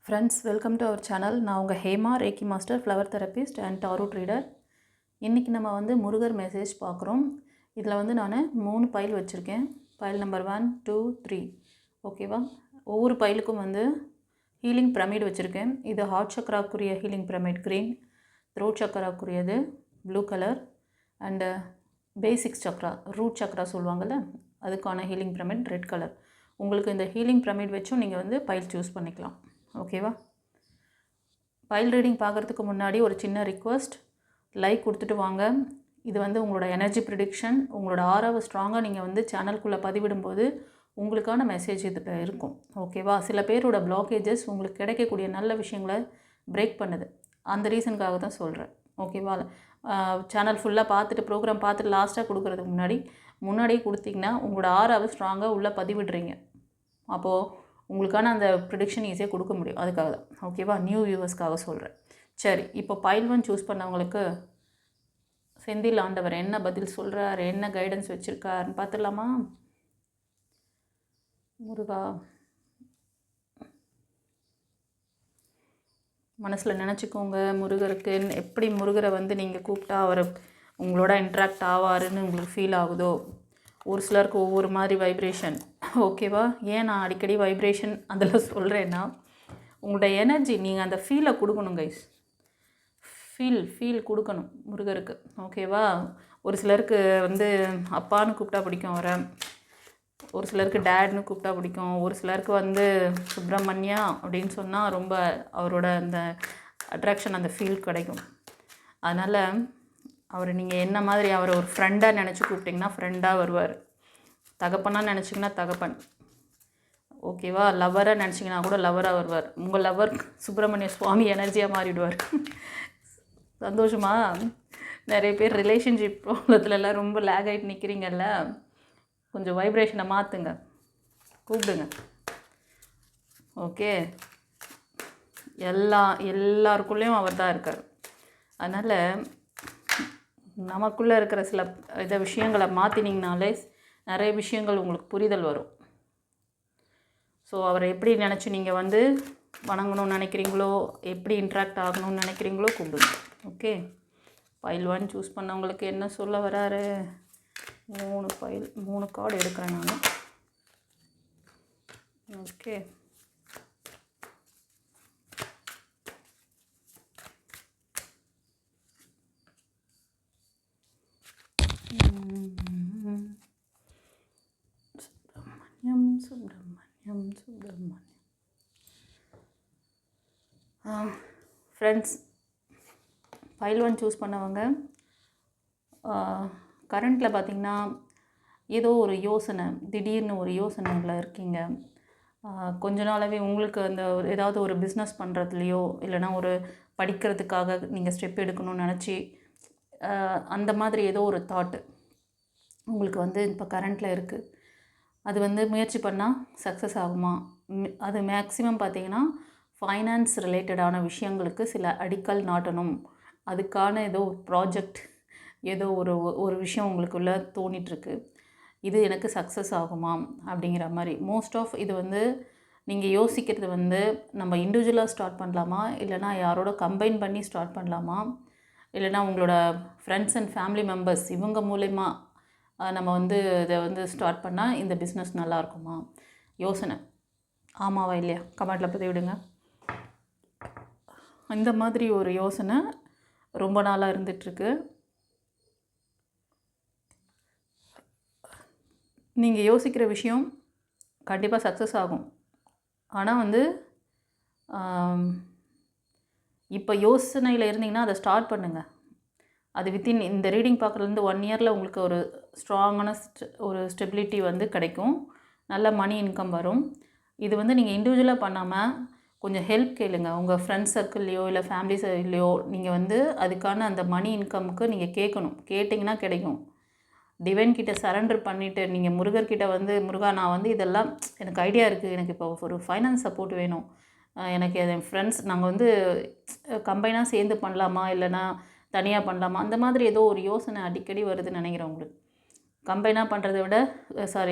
Friends, welcome to our channel. நான் உங்கள் Hema, reiki master, flower therapist and tarot reader. இன்றைக்கி நம்ம முருகர் மெசேஜ் பார்க்குறோம். இதில் நான் 3 பைல் வச்சுருக்கேன். File number 1, 2, 3. ஓகேவா? ஒவ்வொரு பைலுக்கும் ஹீலிங் பிரமிட் வச்சுருக்கேன். இது ஹார்ட் சக்கராக்குரிய ஹீலிங் பிரமிட் க்ரீன், த்ரோட் சக்கராக்குரியது blue colour, and basics chakra, root chakra சொல்லுவாங்கள்ல, அதுக்கான ஹீலிங் பிரமிட் ரெட் கலர். உங்களுக்கு இந்த ஹீலிங் பிரமிட் வச்சும் நீங்கள் பைல் சூஸ் பண்ணிக்கலாம். ஓகேவா? பைல் ரீடிங் பார்க்குறதுக்கு முன்னாடி ஒரு சின்ன ரிக்வெஸ்ட், லைக் கொடுத்துட்டு வாங்க. இது உங்களோட எனர்ஜி ப்ரிடிக்ஷன், உங்களோட ஆறாவை ஸ்ட்ராங்காக நீங்கள் சேனலுக்குள்ளே பதிவிடும்போது உங்களுக்கான மெசேஜ் இதில் இருக்கும். ஓகேவா? சில பேரோட பிளாக்கேஜஸ் உங்களுக்கு கிடைக்கக்கூடிய நல்ல விஷயங்களை பிரேக் பண்ணுது. அந்த ரீசனுக்காக தான் சொல்கிறேன். ஓகேவா? சேனல் ஃபுல்லாக பார்த்துட்டு ப்ரோக்ராம் பார்த்துட்டு லாஸ்ட்டாக கொடுக்குறதுக்கு முன்னாடியே கொடுத்தீங்கன்னா உங்களோட ஆறாவை ஸ்ட்ராங்காக உள்ளே பதிவிடுறீங்க. அப்போது உங்களுக்கான அந்த ப்ரிடிக்ஷன் ஈஸியாக கொடுக்க முடியும். அதுக்காக தான். ஓகேவா? நியூ வியூவர்ஸ்க்காக சொல்கிறேன். சரி, இப்போ பைல் 1 சூஸ் பண்ணவங்களுக்கு செந்தில் ஆண்டவர் என்ன பதில் சொல்கிறார், என்ன கைடன்ஸ் வச்சுருக்காருன்னு பார்த்துடலாமா? முருகா, மனசில் நினச்சிக்கோங்க. முருகருக்கு எப்படி முருகரை நீங்கள் கூப்பிட்டா அவர் உங்களோட இன்ட்ராக்ட் ஆவாருன்னு உங்களுக்கு ஃபீல் ஆகுதோ. ஒரு சிலருக்கு ஒவ்வொரு மாதிரி வைப்ரேஷன். ஓகேவா? ஏன் நான் அடிக்கடி வைப்ரேஷன் அதில் சொல்கிறேன்னா, உங்களோட எனர்ஜி நீங்கள் அந்த ஃபீலை கொடுக்கணும் கைஸ். ஃபீல் கொடுக்கணும் முருகருக்கு. ஓகேவா? ஒரு சிலருக்கு அப்பான்னு கூப்பிட்டா பிடிக்கும் அவரை, ஒரு சிலருக்கு டேட்னு கூப்பிட்டா பிடிக்கும், ஒரு சிலருக்கு சுப்பிரமணியா அப்படின்னு சொன்னால் ரொம்ப அவரோட அந்த அட்ராக்ஷன், அந்த ஃபீல் கிடைக்கும். அதனால் அவர் நீங்கள் என்ன மாதிரி அவரை ஒரு ஃப்ரெண்டாக நினச்சி கூப்பிட்டிங்கன்னா ஃப்ரெண்டாக வருவார். தகப்பனாக நினச்சிங்கன்னா தகப்பன். ஓகேவா? லவ்வராக நினச்சிங்கன்னா கூட லவ்வராக வருவார். உங்கள் லவ்வர் சுப்பிரமணிய சுவாமி எனர்ஜியாக மாறிடுவார். சந்தோஷமா? நிறைய பேர் ரிலேஷன்ஷிப் ப்ராப்ளத்துலலாம் ரொம்ப லேக் ஆகிட்டு நிற்கிறீங்கல்ல, கொஞ்சம் வைப்ரேஷனை மாற்றுங்க, கூப்பிடுங்க. ஓகே? எல்லாருக்குள்ளேயும் அவர் தான் இருக்கார். அதனால் நமக்குள்ளே இருக்கிற சில விஷயங்களை மாற்றினீங்கனாலே நிறைய விஷயங்கள் உங்களுக்கு புரிதல் வரும். ஸோ அவரை எப்படி நினச்சி நீங்கள் வணங்கணும்னு நினைக்கிறீங்களோ, எப்படி இன்ட்ராக்ட் ஆகணும்னு நினைக்கிறீங்களோ கூப்பிடுங்க. ஓகே? பைல் 1 சூஸ் பண்ணவங்களுக்கு என்ன சொல்ல வராரு? 3 கார்டு எடுக்கிறேன் நான். Okay, Subramaniam. Friends, file 1 choose பண்ணவங்க கரண்ட்டில் பார்த்திங்கன்னா ஏதோ ஒரு யோசனை, திடீர்னு ஒரு யோசனையில் இருக்கீங்க. கொஞ்ச நாளாகவே உங்களுக்கு ஏதாவது ஒரு பிஸ்னஸ் பண்ணுறதுலையோ இல்லைனா ஒரு படிக்கிறதுக்காக நீங்கள் ஸ்டெப் எடுக்கணும்னு நினச்சி அந்த மாதிரி ஏதோ ஒரு தாட்டு உங்களுக்கு இப்போ கரண்ட்டில் இருக்குது. அது முயற்சி பண்ணால் சக்ஸஸ் ஆகுமா? அது மேக்ஸிமம் பார்த்திங்கன்னா ஃபைனான்ஸ் ரிலேட்டடான விஷயங்களுக்கு சில அடிக்கல் நாட்டணும், அதுக்கான ஏதோ ஒரு ப்ராஜெக்ட், ஏதோ ஒரு விஷயம் உங்களுக்குள்ளே தோணிகிட்ருக்கு. இது எனக்கு சக்ஸஸ் ஆகுமா அப்படிங்கிற மாதிரி. மோஸ்ட் ஆஃப் இது நீங்கள் யோசிக்கிறது நம்ம இண்டிவிஜுவலாக ஸ்டார்ட் பண்ணலாமா, இல்லைனா யாரோட கம்பைன் பண்ணி ஸ்டார்ட் பண்ணலாமா, இல்லைனா உங்களோட ஃப்ரெண்ட்ஸ் அண்ட் ஃபேமிலி மெம்பர்ஸ் இவங்க மூலமா நம்ம இதை ஸ்டார்ட் பண்ணால் இந்த பிஸ்னஸ் நல்லா இருக்குமா? யோசனை. ஆமாவா இல்லையா? கமெண்ட்டில் பற்றி விடுங்க. இந்த மாதிரி ஒரு யோசனை ரொம்ப நாளாக இருந்துகிட்ருக்கு. நீங்கள் யோசிக்கிற விஷயம் கண்டிப்பாக சக்ஸஸ் ஆகும். ஆனால் இப்போ யோசனையில் இருந்தீங்கன்னா அதை ஸ்டார்ட் பண்ணுங்கள். அது வித்தின் இந்த ரீடிங் பார்க்குறதுலேருந்து 1 இயரில் உங்களுக்கு ஒரு ஸ்ட்ராங்கான ஒரு ஸ்டெபிலிட்டி கிடைக்கும். நல்ல மணி இன்கம் வரும். இது நீங்கள் இண்டிவிஜுவலாக பண்ணாமல் கொஞ்சம் ஹெல்ப் கேளுங்க. உங்கள் ஃப்ரெண்ட்ஸ் சர்க்கிள்லையோ இல்லை ஃபேமிலி சைட்லையோ நீங்கள் அதுக்கான அந்த மணி இன்கமுக்கு நீங்கள் கேட்கணும். கேட்டிங்கன்னா கிடைக்கும். டிவைன் கிட்ட சரண்டர் பண்ணிவிட்டு நீங்கள் முருகர்கிட்ட முருகா, நான் இதெல்லாம் எனக்கு ஐடியா இருக்குது, எனக்கு இப்போ ஒரு ஃபைனான்ஸ் சப்போர்ட் வேணும், எனக்கு என் ஃப்ரெண்ட்ஸ் நாங்கள் கம்பைனாக சேர்ந்து பண்ணலாமா இல்லைனா தனியாக பண்ணலாமா, அந்த மாதிரி ஏதோ ஒரு யோசனை அடிக்கடி வருதுன்னு நினைக்கிறேன் உங்களுக்கு. கம்பைனாக பண்ணுறதை விட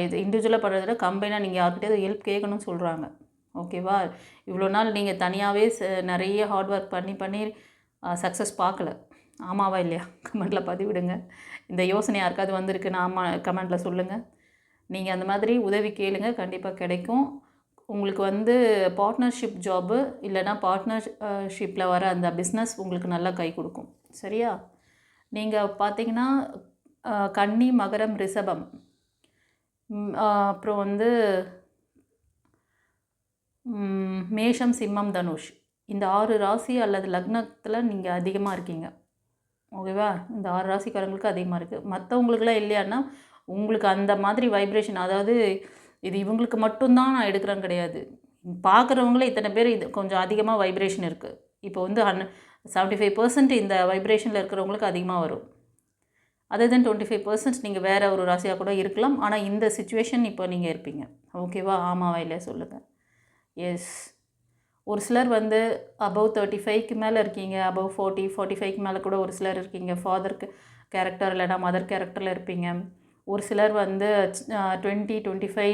இது இண்டிவிஜுவலாக பண்ணுறத விட கம்பைனாக நீங்கள் யார்கிட்டயாவது ஹெல்ப் கேட்கணும்னு சொல்கிறாங்க. ஓகேவா? இவ்வளோ நாள் நீங்கள் தனியாகவே நிறைய ஹார்ட் ஒர்க் பண்ணி சக்ஸஸ் பார்க்கல. ஆமாவா இல்லையா? கமெண்ட்டில் பதிவிடுங்க. இந்த யோசனை யாருக்காவது வந்திருக்குன்னா ஆமாம் கமெண்ட்டில் சொல்லுங்கள். நீங்கள் அந்த மாதிரி உதவி கேளுங்க, கண்டிப்பாக கிடைக்கும். உங்களுக்கு வந்து பார்ட்னர்ஷிப் ஜாபு இல்லைனா பார்ட்னர்ஷிப்பில் வர அந்த பிஸ்னஸ் உங்களுக்கு நல்லா கை கொடுக்கும். சரியா? நீங்கள் பார்த்தீங்கன்னா கன்னி, மகரம், ரிஷபம், அப்புறம் வந்து மேஷம், சிம்மம், தனுஷ், இந்த 6 ராசி அல்லது லக்னத்தில் நீங்கள் அதிகமாக இருக்கீங்க. ஓகேவா? இந்த 6 ராசிக்காரங்களுக்கு அதிகமாக இருக்குது. மற்றவங்களுக்குலாம் இல்லையான்னா உங்களுக்கு அந்த மாதிரி வைப்ரேஷன், அதாவது இது இவங்களுக்கு மட்டும்தான் நான் எடுக்கிறேன்னு கிடையாது. பார்க்குறவங்களே இத்தனை பேர் இது கொஞ்சம் அதிகமாக வைப்ரேஷன் இருக்குது. இப்போ வந்து 75% இந்த வைப்ரேஷனில் இருக்கிறவங்களுக்கு அதிகமாக வரும். அதர் தென் 25% நீங்கள் வேறு ஒரு ராசியாக கூட இருக்கலாம். ஆனால் இந்த சிச்சுவேஷன் இப்போ நீங்கள் இருப்பீங்க. ஓகேவா? ஆமாவா இல்லையா சொல்லுங்கள். எஸ். ஒரு சிலர் வந்து அபவ் 35க்கு மேலே இருக்கீங்க, அபவ் 40, 45க்கு மேலே கூட ஒரு சிலர் இருக்கீங்க. ஃபாதருக்கு கேரக்டர் இல்லைனா மதர் கேரக்டரில் இருப்பீங்க. ஒரு சிலர் வந்து 20, 25,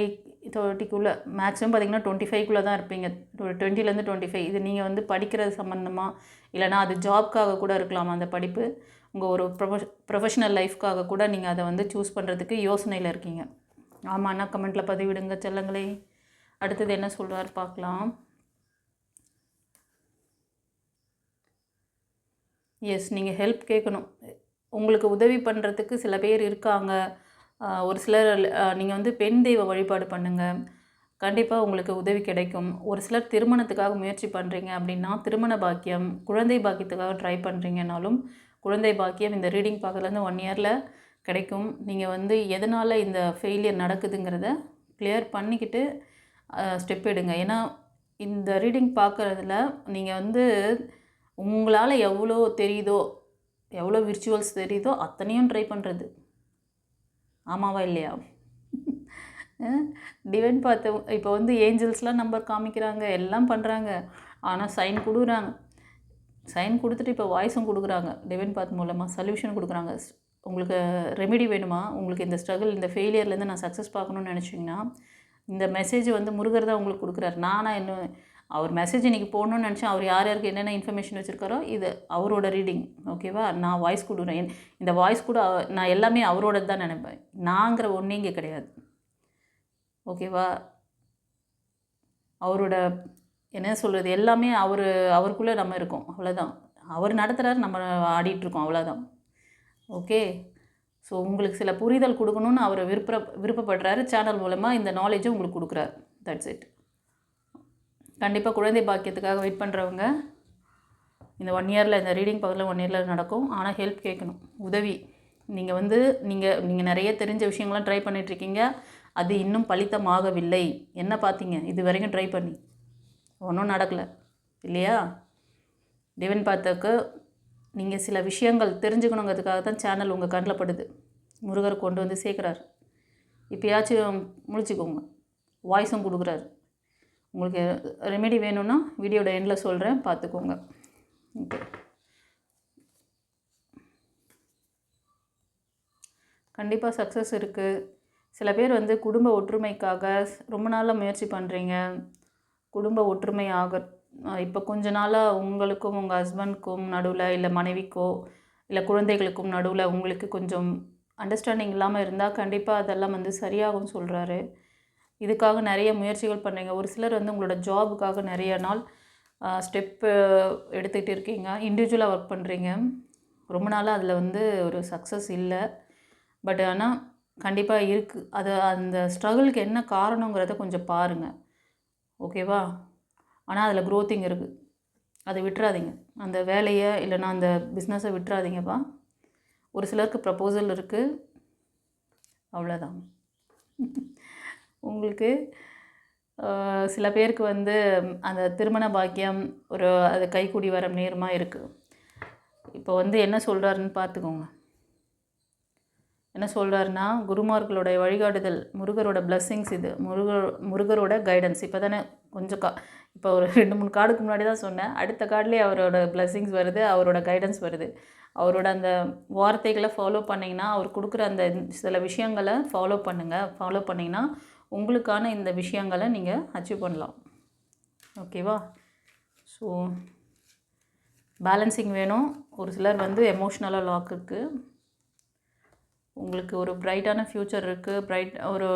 30க்குள்ளே, மேக்ஸிமம் பார்த்திங்கன்னா 25க்குள்ளே தான் இருப்பீங்க. 20லேருந்து 25. இது நீங்கள் வந்து படிக்கிறது சம்மந்தமாக இல்லைனா அது ஜாப்க்காக கூட இருக்கலாம். அந்த படிப்பு உங்கள் ஒரு ப்ரொஃபஷனல் லைஃப்க்காக கூட நீங்கள் அதை வந்து சூஸ் பண்ணுறதுக்கு யோசனையில் இருக்கீங்க. ஆமாண்ணா கமெண்ட்டில் பதிவிடுங்க செல்லங்களே. அடுத்தது என்ன சொல்கிறார் பார்க்கலாம். எஸ், நீங்கள் ஹெல்ப் கேட்கணும். உங்களுக்கு உதவி பண்ணுறதுக்கு சில பேர் இருக்காங்க. ஒரு சிலர் நீங்கள் வந்து பெண் தெய்வ வழிபாடு பண்ணுங்கள், கண்டிப்பாக உங்களுக்கு உதவி கிடைக்கும். ஒரு சிலர் திருமணத்துக்காக முயற்சி பண்ணுறீங்க அப்படின்னா திருமண பாக்கியம், குழந்தை பாக்கியத்துக்காக ட்ரை பண்ணுறீங்கனாலும் குழந்தை பாக்கியம் இந்த ரீடிங் பார்க்கறதுலேருந்து 1 இயரில் கிடைக்கும். நீங்கள் வந்து எதனால் இந்த ஃபெயிலியர் நடக்குதுங்கிறத கிளியர் பண்ணிக்கிட்டு ஸ்டெப் எடுங்க. ஏன்னா இந்த ரீடிங் பார்க்குறதுல நீங்கள் வந்து உங்களால் எவ்வளோ தெரியுதோ, எவ்வளோ விர்ச்சுவல்ஸ் தெரியுதோ அத்தனையும் ட்ரை பண்ணுறது. ஆமாவா இல்லையா? டிவைன் பார்த்து இப்போ வந்து ஏஞ்சல்ஸ்லாம் நம்பர் காமிக்கிறாங்க, எல்லாம் பண்ணுறாங்க. ஆனால் சைன் கொடுக்குறாங்க. சைன் கொடுத்துட்டு இப்போ வாய்ஸும் கொடுக்குறாங்க. டிவைன் பாத் மூலமாக சொல்யூஷன் கொடுக்குறாங்க. உங்களுக்கு ரெமெடி வேணுமா? உங்களுக்கு இந்த ஸ்ட்ரகிள், இந்த ஃபெயிலியர்லேருந்து நான் சக்ஸஸ் பார்க்கணுன்னு நினச்சிங்கன்னா இந்த மெசேஜ் வந்து முருகர் தான் உங்களுக்கு கொடுக்குறாரு. நானாக இன்னும் அவர் மெசேஜ் இன்றைக்கி போடணுன்னு நினச்சேன். அவர் யார் யாருக்கு என்னென்ன இன்ஃபர்மேஷன் வச்சுருக்காரோ இது அவரோட ரீடிங். ஓகேவா? நான் வாய்ஸ் கொடுக்குறேன். இந்த வாய்ஸ் கூட நான் எல்லாமே அவரோட தான் நினைப்பேன். நாங்கிற ஒன்றே இங்கே கிடையாது. ஓகேவா? அவரோட என்ன சொல்கிறது, எல்லாமே அவருக்குள்ளே நம்ம இருக்கோம், அவ்வளோதான். அவர் நடத்துகிறாரு, நம்ம ஆடிட்டுருக்கோம், அவ்வளோதான். ஓகே. ஸோ உங்களுக்கு சில புரிதல் கொடுக்கணுன்னு அவர் விருப்பப்படுறாரு. சேனல் மூலமாக இந்த நாலேஜை உங்களுக்கு கொடுக்குறாரு. That's it. கண்டிப்பாக குழந்தை பாக்கியத்துக்காக வெயிட் பண்ணுறவங்க இந்த 1 இயரில், இந்த ரீடிங் பவரில் 1 இயரில் நடக்கும். ஆனால் ஹெல்ப் கேட்கணும், உதவி. நீங்கள் வந்து நீங்கள் நிறைய தெரிஞ்ச விஷயங்கள்லாம் ட்ரை பண்ணிகிட்ருக்கீங்க. அது இன்னும் பலித்தமாகவில்லை. என்ன பார்த்தீங்க இது வரைக்கும் ட்ரை பண்ணி? ஒன்றும் நடக்கலை இல்லையா? டிவைன் பாத்துக்கு நீங்கள் சில விஷயங்கள் தெரிஞ்சுக்கணுங்கிறதுக்காக தான் சேனல் உங்கள் கண்ணில் படுது. முருகர் கொண்டு வந்து சேர்க்குறாரு. இப்போயாச்சும் முழிச்சுக்கோங்க. வாய்ஸும் கொடுக்குறாரு. உங்களுக்கு ரெமெடி வேணும்னா வீடியோட எண்டில் சொல்கிறேன், பார்த்துக்கோங்க. ஓகே. கண்டிப்பாக சக்ஸஸ் இருக்குது. சில பேர் வந்து குடும்ப ஒற்றுமைக்காக ரொம்ப நாளாக முயற்சி பண்ணுறீங்க. குடும்ப ஒற்றுமை இப்போ கொஞ்ச நாளாக உங்களுக்கும் உங்கள் ஹஸ்பண்ட்க்கும் நடுவில், இல்லை மனைவிக்கோ இல்லை குழந்தைகளுக்கும் நடுவில் உங்களுக்கு கொஞ்சம் அண்டர்ஸ்டாண்டிங் இல்லாமல் இருந்தால் கண்டிப்பாக அதெல்லாம் வந்து சரியாகும்னு சொல்கிறாரு. இதுக்காக நிறைய முயற்சிகள் பண்ணுறீங்க. ஒரு சிலர் வந்து உங்களோட ஜாபுக்காக நிறைய நாள் ஸ்டெப்பு எடுத்துகிட்டு இருக்கீங்க. இண்டிவிஜுவலாக ஒர்க் பண்ணுறீங்க. ரொம்ப நாளாக அதில் வந்து ஒரு சக்ஸஸ் இல்லை. பட் ஆனால் கண்டிப்பாக இருக்குது. அந்த ஸ்ட்ரகிளுக்கு என்ன காரணங்கிறத கொஞ்சம் பாருங்கள். ஓகேவா? ஆனால் அதில் க்ரோத்திங் இருக்குது. அதை விட்டுறாதீங்க. அந்த வேலையை இல்லைனா அந்த பிஸ்னஸை விட்டுறாதீங்கப்பா. ஒரு சிலருக்கு ப்ரப்போசல் இருக்குது, அவ்வளோதான். உங்களுக்கு சில பேருக்கு வந்து அந்த திருமண பாக்கியம் அது கைக்கூடி வர நேரமாக இருக்குது. இப்போ வந்து என்ன சொல்கிறாருன்னு பார்த்துக்கோங்க. என்ன சொல்கிறாருன்னா, குருமார்களுடைய வழிகாட்டுதல், முருகரோட பிளஸ்ஸிங்ஸ், இது முருகரோட கைடன்ஸ். இப்போ தானே கொஞ்சம் இப்போ ஒரு 2-3 கார்டுக்கு முன்னாடி தான் சொன்னேன். அடுத்த கார்டுலேயே அவரோட பிளஸ்ஸிங்ஸ் வருது, அவரோட கைடன்ஸ் வருது. அவரோட அந்த வார்த்தைகளை ஃபாலோ பண்ணிங்கன்னா, அவர் கொடுக்குற அந்த சில விஷயங்களை ஃபாலோ பண்ணிங்கன்னா உங்களுக்கான இந்த விஷயங்களை நீங்கள் அச்சீவ் பண்ணலாம். ஓகேவா? ஸோ பேலன்சிங் வேணும். ஒரு சிலர் வந்து எமோஷ்னலாக லாக் இருக்குது. உங்களுக்கு ஒரு பிரைட்டான ஃப்யூச்சர் இருக்குது. ஒரு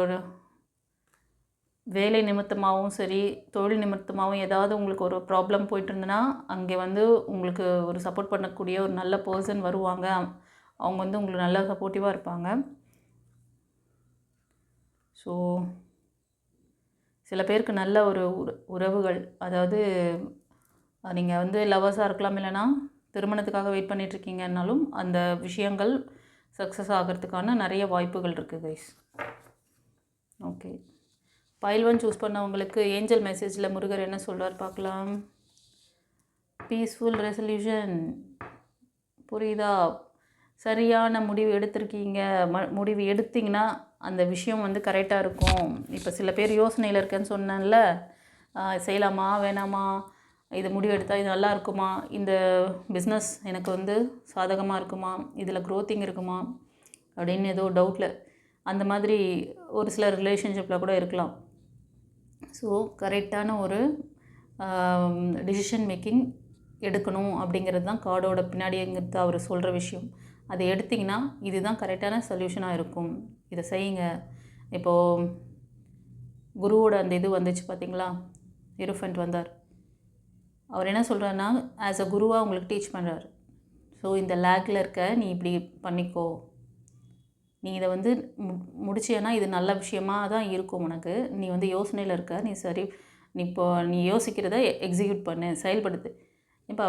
வேலை நிமித்தமாகவும் சரி, தொழில் நிமித்தமாகவும் ஏதாவது உங்களுக்கு ஒரு ப்ராப்ளம் போயிட்டு இருந்ததுன்னா, அங்கே வந்து உங்களுக்கு ஒரு சப்போர்ட் பண்ணக்கூடிய ஒரு நல்ல பர்சன் வருவாங்க. அவங்க வந்து உங்களுக்கு நல்லா சப்போர்ட்டிவாக இருப்பாங்க. ஸோ சில பேருக்கு நல்ல ஒரு உறவுகள், அதாவது நீங்கள் வந்து லவர்ஸாக இருக்கலாம், இல்லைனா திருமணத்துக்காக வெயிட் பண்ணிகிட்ருக்கீங்கன்னாலும் அந்த விஷயங்கள் சக்ஸஸ் ஆகிறதுக்கான நிறைய வாய்ப்புகள் இருக்குது கைஸ். ஓகே, பைல் 1 சூஸ் பண்ணவங்களுக்கு ஏஞ்சல் மெசேஜில் முருகர் என்ன சொல்கிறார் பார்க்கலாம். Peaceful resolution. புரியுதா? சரியான முடிவு எடுத்திருக்கீங்க. முடிவு எடுத்திங்கன்னா அந்த விஷயம் வந்து கரெக்டாக இருக்கும். இப்போ சில பேர் யோசனையில் இருக்கேன்னு சொன்னேன்ல, செய்யலாமா வேணாமா, இது முடிவு எடுத்தால் இது நல்லா இருக்குமா, இந்த பிஸ்னஸ் எனக்கு வந்து சாதகமாக இருக்குமா, இதில் க்ரோத்திங் இருக்குமா அப்படின்னு ஏதோ டவுட்டில், அந்த மாதிரி ஒரு சில ரிலேஷன்ஷிப்பில் கூட இருக்கலாம். ஸோ கரெக்டான ஒரு டிசிஷன் மேக்கிங் எடுக்கணும் அப்படிங்கிறது தான் கார்டோட பின்னாடிங்கிறது அவர் சொல்கிற விஷயம். அதை எடுத்திங்கன்னா இதுதான் கரெக்டான சொல்யூஷனாக இருக்கும், இதை செய்யுங்க. இப்போது குருவோட அந்த இது வந்துச்சு பார்த்திங்களா, ஹீரோஃபண்ட் வந்தார். அவர் என்ன சொல்கிறாருன்னா, ஆஸ் அ குருவாக உங்களுக்கு டீச் பண்ணுறாரு. ஸோ இந்த லேக்கில் இருக்க நீ இப்படி பண்ணிக்கோ, நீ இதை வந்து முடிச்சேன்னா இது நல்ல விஷயமாக தான் இருக்கும் உனக்கு. நீ வந்து யோசனையில் இருக்க, நீ சரி, நீ யோசிக்கிறத எக்ஸிக்யூட் பண்ணு, செயல்படுத்து. இப்போ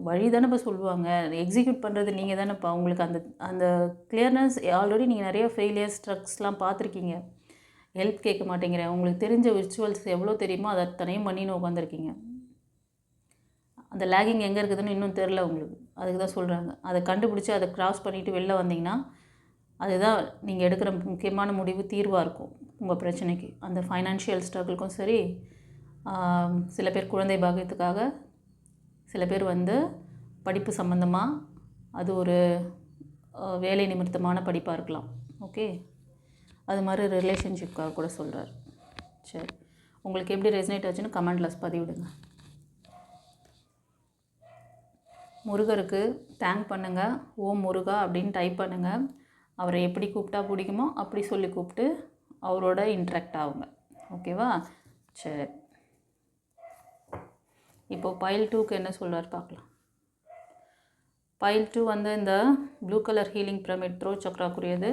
வழி தானேப்பா சொல்லுவாங்க, எக்ஸிக்யூட் பண்ணுறது நீங்கள் தானேப்பா. உங்களுக்கு அந்த அந்த கிளியர்னஸ் ஆல்ரெடி நீங்கள் நிறைய ஃபெயிலியர்ஸ் ஸ்ட்ரக்ஸ்லாம் பார்த்துருக்கீங்க. ஹெல்ப் கேட்க மாட்டேங்கிறேன், உங்களுக்கு தெரிஞ்ச விர்ச்சுவல்ஸ் எவ்வளோ தெரியுமோ அதை அத்தனையும் பண்ணின்னு உட்காந்துருக்கீங்க. அந்த லேகிங் எங்கே இருக்குதுன்னு இன்னும் தெரில உங்களுக்கு. அதுக்கு தான் சொல்கிறாங்க, அதை கண்டுபிடிச்சி அதை க்ராஸ் பண்ணிவிட்டு வெளில வந்தீங்கன்னா அதுதான் நீங்கள் எடுக்கிற முக்கியமான முடிவு, தீர்வாக இருக்கும் உங்கள் பிரச்சனைக்கு. அந்த ஃபைனான்ஷியல் ஸ்ட்ரகிளுக்கும் சரி, சில பேர் குழந்தை பாக்கியத்துக்காக, சில பேர் வந்து படிப்பு சம்மந்தமாக, அது ஒரு வேலை நிமித்தமான படிப்பாக இருக்கலாம். ஓகே, அது மாதிரி ரிலேஷன்ஷிப்காக கூட சொல்கிறார். சரி, உங்களுக்கு எப்படி ரெசனேட் ஆச்சுன்னு கமெண்ட்ல பதிவிடுங்க. முருகருக்கு தேங்க் பண்ணுங்கள். ஓம் முருகா அப்படின்னு டைப் பண்ணுங்கள். அவரை எப்படி கூப்பிட்டா பிடிக்குமோ அப்படி சொல்லி கூப்பிட்டு அவரோட இன்ட்ராக்ட் ஆகுங்க. ஓகேவா? சரி, இப்போது பைல் 2க்கு என்ன சொல்கிறார் பார்க்கலாம். பைல் 2 வந்து இந்த blue colour healing pyramid throat சக்ராக்குரியது.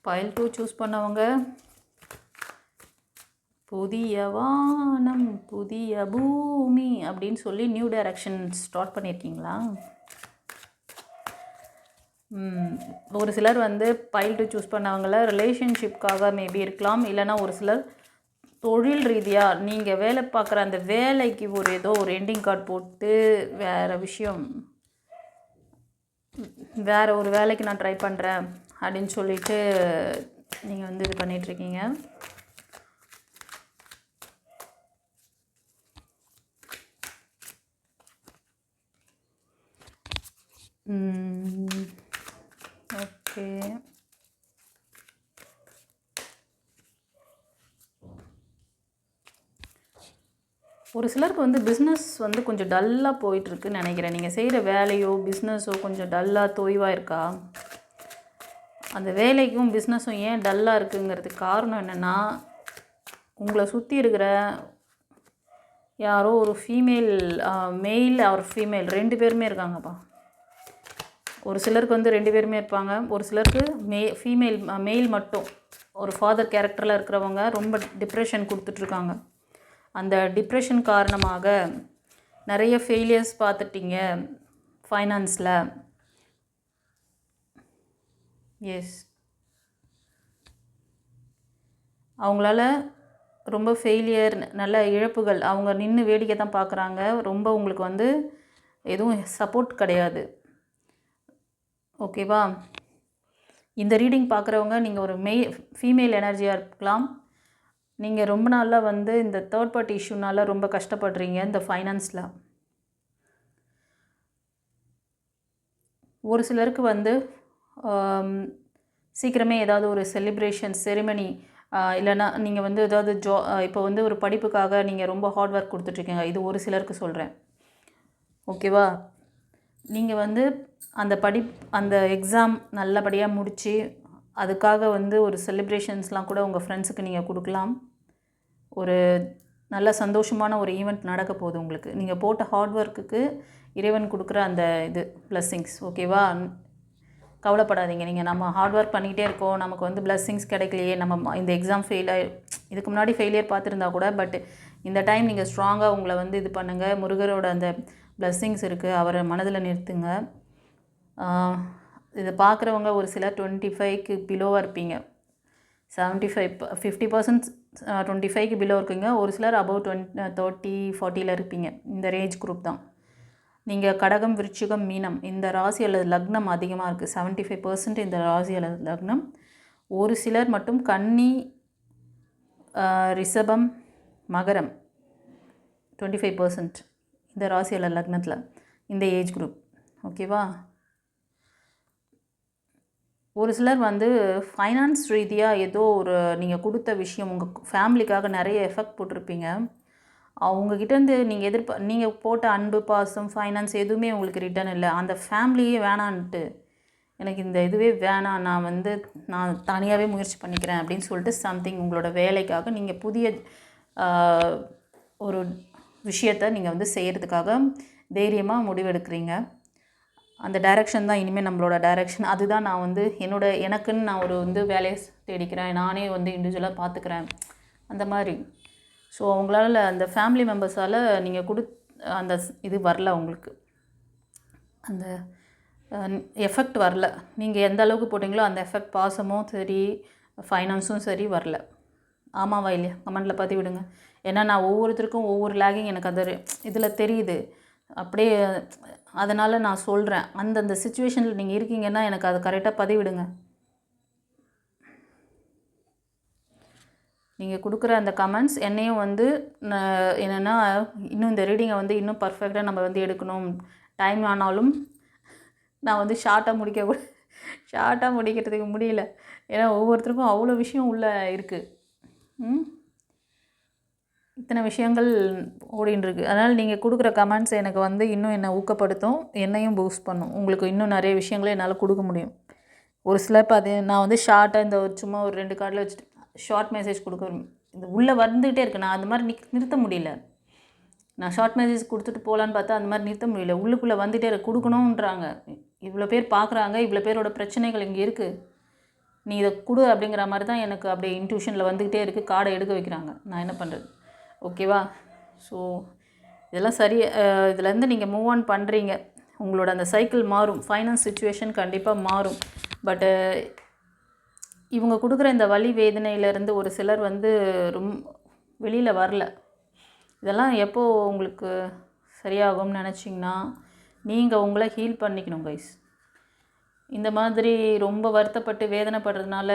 பைல் 2 சூஸ் பண்ணவங்க புதிய வானம் புதிய பூமி அப்படின்னு சொல்லி நியூ டைரக்ஷன் ஸ்டார்ட் பண்ணியிருக்கீங்களா? ஒரு சிலர் வந்து பைல் 2 சூஸ் பண்ணவங்கள ரிலேஷன்ஷிப்காக மேபி இருக்கலாம், இல்லைனா ஒரு சிலர் தொழில் ரீதியாக நீங்கள் வேலை பார்க்குற அந்த வேலைக்கு ஏதோ ஒரு எண்டிங் கார்டு போட்டு வேறு ஒரு வேலைக்கு நான் ட்ரை பண்ணுறேன் அப்படின்னு சொல்லிட்டு நீங்கள் வந்து இது பண்ணிகிட்ருக்கீங்க. ஓகே, ஒரு சிலருக்கு வந்து பிஸ்னஸ் வந்து கொஞ்சம் டல்லாக போயிட்டுருக்குன்னு நினைக்கிறேன். நீங்கள் செய்கிற வேலையோ பிஸ்னஸோ கொஞ்சம் டல்லாக தொய்வாக இருக்கா? அந்த வேலைக்கும் பிஸ்னஸும் ஏன் டல்லாக இருக்குங்கிறதுக்கு காரணம் என்னென்னா, உங்களை சுற்றி இருக்கிற யாரோ ஒரு மெயில் ஆர் ஃபீமேல் 2 பேருமே இருக்காங்கப்பா. ஒரு சிலருக்கு வந்து 2 பேருமே இருப்பாங்க. ஒரு சிலருக்கு மெயில் மட்டும், ஒரு ஃபாதர் கேரக்டரில் இருக்கிறவங்க ரொம்ப டிப்ரெஷன் கொடுத்துட்ருக்காங்க. அந்த டிப்ரெஷன் காரணமாக நிறைய ஃபெயிலியர்ஸ் பார்த்துட்டீங்க ஃபைனான்ஸில். எஸ், அவங்களால ரொம்ப ஃபெயிலியர், நல்ல இழப்புகள், அவங்க நின்று வேடிக்கை தான் பார்க்குறாங்க. ரொம்ப உங்களுக்கு வந்து எதுவும் சப்போர்ட் கிடையாது. ஓகேவா? இந்த ரீடிங் பார்க்குறவங்க நீங்கள் ஒரு ஃபீமேல் எனர்ஜியாக இருக்கலாம். நீங்கள் ரொம்ப நாளாக வந்து இந்த தேர்ட் பார்ட்டி இஷ்யூனால ரொம்ப கஷ்டப்படுறீங்க இந்த ஃபைனான்ஸில். ஒரு சிலருக்கு வந்து சீக்கிரமே ஏதாவது ஒரு செலிப்ரேஷன் செரிமனி, இல்லைன்னா நீங்கள் வந்து ஏதாவது இப்போ வந்து ஒரு படிப்புக்காக நீங்கள் ரொம்ப ஹார்ட் ஒர்க் கொடுத்துட்ருக்கீங்க, இது ஒரு சிலருக்கு சொல்கிறேன். ஓகேவா? நீங்கள் வந்து அந்த எக்ஸாம் நல்லபடியாக முடித்து அதுக்காக வந்து ஒரு செலிப்ரேஷன்ஸ்லாம் கூட உங்கள் ஃப்ரெண்ட்ஸுக்கு நீங்கள் கொடுக்கலாம். ஒரு நல்ல சந்தோஷமான ஒரு ஈவெண்ட் நடக்க போகுது உங்களுக்கு. நீங்கள் போட்ட ஹார்ட் ஒர்க்குக்கு இறைவன் கொடுக்குற அந்த இது பிளஸ்ஸிங்ஸ். ஓகேவா? கவலைப்படாதீங்க. நம்ம ஹார்ட் ஒர்க் பண்ணிக்கிட்டே இருக்கோம், நமக்கு வந்து பிளஸ்ஸிங்ஸ் கிடைக்கலையே, நம்ம இந்த எக்ஸாம் இதுக்கு முன்னாடி ஃபெயிலியர் பார்த்துருந்தா கூட, பட் இந்த டைம் நீங்கள் ஸ்ட்ராங்காக உங்களை வந்து இது பண்ணுங்கள். முருகரோட அந்த பிளஸ்ஸிங்ஸ் இருக்குது, அவரை மனதில் நிறுத்துங்க. இதை பார்க்குறவங்க ஒரு சிலர் 25க்கு பிலோவாக இருப்பீங்க. 50% 25க்கு பிலோ இருக்குங்க. ஒரு சிலர் அபவ் 30, 40ல் இருப்பீங்க. இந்த ரேஞ்ச் குரூப் தான். நீங்கள் கடகம், விருச்சிகம், மீனம் இந்த ராசி அல்லது லக்னம் அதிகமாக இருக்குது. 75% இந்த ராசி அல்லது லக்னம். ஒரு சிலர் மட்டும் கன்னி, ரிஷபம், மகரம் 25% இந்த ராசி அல்லது லக்னத்தில், இந்த ஏஜ் குரூப். ஓகேவா? ஒரு சிலர் வந்து ஃபைனான்ஸ் ரீதியாக ஏதோ ஒரு நீங்கள் கொடுத்த விஷயம் உங்கள் ஃபேமிலிக்காக நிறைய எஃபெக்ட் போட்டிருப்பீங்க. அவங்கக்கிட்டேருந்து நீங்கள் போட்ட அன்பு, பாசம், ஃபைனான்ஸ் எதுவுமே உங்களுக்கு ரிட்டர்ன் இல்லை. அந்த ஃபேமிலியே வேணான்ட்டு, எனக்கு இந்த இதுவே வேணாம், நான் தனியாகவே முயற்சி பண்ணிக்கிறேன் அப்படின்னு சொல்லிட்டு சம்திங் உங்களோட வேலைக்காக நீங்கள் புதிய ஒரு விஷயத்தை நீங்கள் வந்து செய்கிறதுக்காக தைரியமாக முடிவெடுக்கிறீங்க. அந்த டைரெக்ஷன் தான் இனிமேல் நம்மளோட டைரெக்ஷன். அதுதான் நான் வந்து எனக்குன்னு நான் ஒரு வந்து வேலையை தேடிக்கிறேன், நானே வந்து இண்டிவிஜுவலாக பார்த்துக்கிறேன் அந்த மாதிரி. ஸோ அவங்களால அந்த ஃபேமிலி மெம்பர்ஸால் நீங்கள் அந்த இது வரல, உங்களுக்கு அந்த எஃபெக்ட் வரல. நீங்கள் எந்த அளவுக்கு போட்டிங்களோ அந்த எஃபெக்ட், பாசமும் சரி ஃபைனான்ஸும் சரி வரல. ஆமாவா இல்லையா? கமெண்டில் பார்த்து விடுங்க. ஏன்னா நான் ஒவ்வொருத்தருக்கும் ஒவ்வொரு லேகிங் எனக்கு அது இதில் தெரியுது. அப்படியே அதனால் நான் சொல்கிறேன், அந்தந்த சுச்சுவேஷனில் நீங்கள் இருக்கீங்கன்னா எனக்கு அதை கரெக்டாக பதிவிடுங்க. நீங்கள் கொடுக்குற அந்த கமெண்ட்ஸ் என்னையும் வந்து என்னென்னா இன்னும் இந்த ரீடிங்கை வந்து இன்னும் பர்ஃபெக்டாக நம்ம வந்து எடுக்கணும். டைம் ஆனாலும் நான் வந்து ஷார்ட்டாக முடிக்கிறதுக்கு முடியல. ஏன்னா ஒவ்வொருத்தருக்கும் அவ்வளோ விஷயம் உள்ளே இருக்குது. இத்தனை விஷயங்கள் ஓடின்ட்டுருக்கு. அதனால் நீங்கள் கொடுக்குற கமெண்ட்ஸ் எனக்கு வந்து இன்னும் என்னை ஊக்கப்படுத்தும், என்னையும் பூஸ்ட் பண்ணும். உங்களுக்கு இன்னும் நிறைய விஷயங்களை என்னால் கொடுக்க முடியும். ஒரு சிலர் நான் வந்து ஷார்ட்டாக இந்த சும்மா ஒரு 2 கார்டில் வச்சுட்டு ஷார்ட் மெசேஜ் இது உள்ளே வந்துக்கிட்டே இருக்குது. நான் அந்த மாதிரி நிறுத்த முடியல. நான் ஷார்ட் மெசேஜ் கொடுத்துட்டு போகலான்னு பார்த்தா அந்த மாதிரி நிறுத்த முடியல. உள்ளுக்குள்ளே வந்துகிட்டே கொடுக்கணுன்றாங்க. இவ்வளோ பேர் பார்க்குறாங்க, இவ்வளோ பேரோட பிரச்சனைகள் இங்கே இருக்குது, நீ இதை கொடு அப்படிங்கிற மாதிரி தான் எனக்கு அப்படியே இன்ட்யூஷனில் வந்துக்கிட்டே இருக்குது. கார்டை எடுக்க வைக்கிறாங்க. நான் என்ன பண்ணுறது? ஓகேவா? ஸோ இதெல்லாம் சரி. இதுலேருந்து நீங்கள் மூவ் ஆன் பண்ணுறீங்க. உங்களோட அந்த சைக்கிள் மாறும். ஃபைனான்ஸ் சுச்சுவேஷன் கண்டிப்பாக மாறும். பட்டு இவங்க கொடுக்குற இந்த வலி வேதனையிலேருந்து ஒரு சிலர் வந்து வெளியில் வரல. இதெல்லாம் எப்போது உங்களுக்கு சரியாகும்னு நினச்சிங்கன்னா நீங்கள் உங்களை ஹீல் பண்ணிக்கணும் கைஸ். இந்த மாதிரி ரொம்ப வருத்தப்பட்டு வேதனைப்படுறதுனால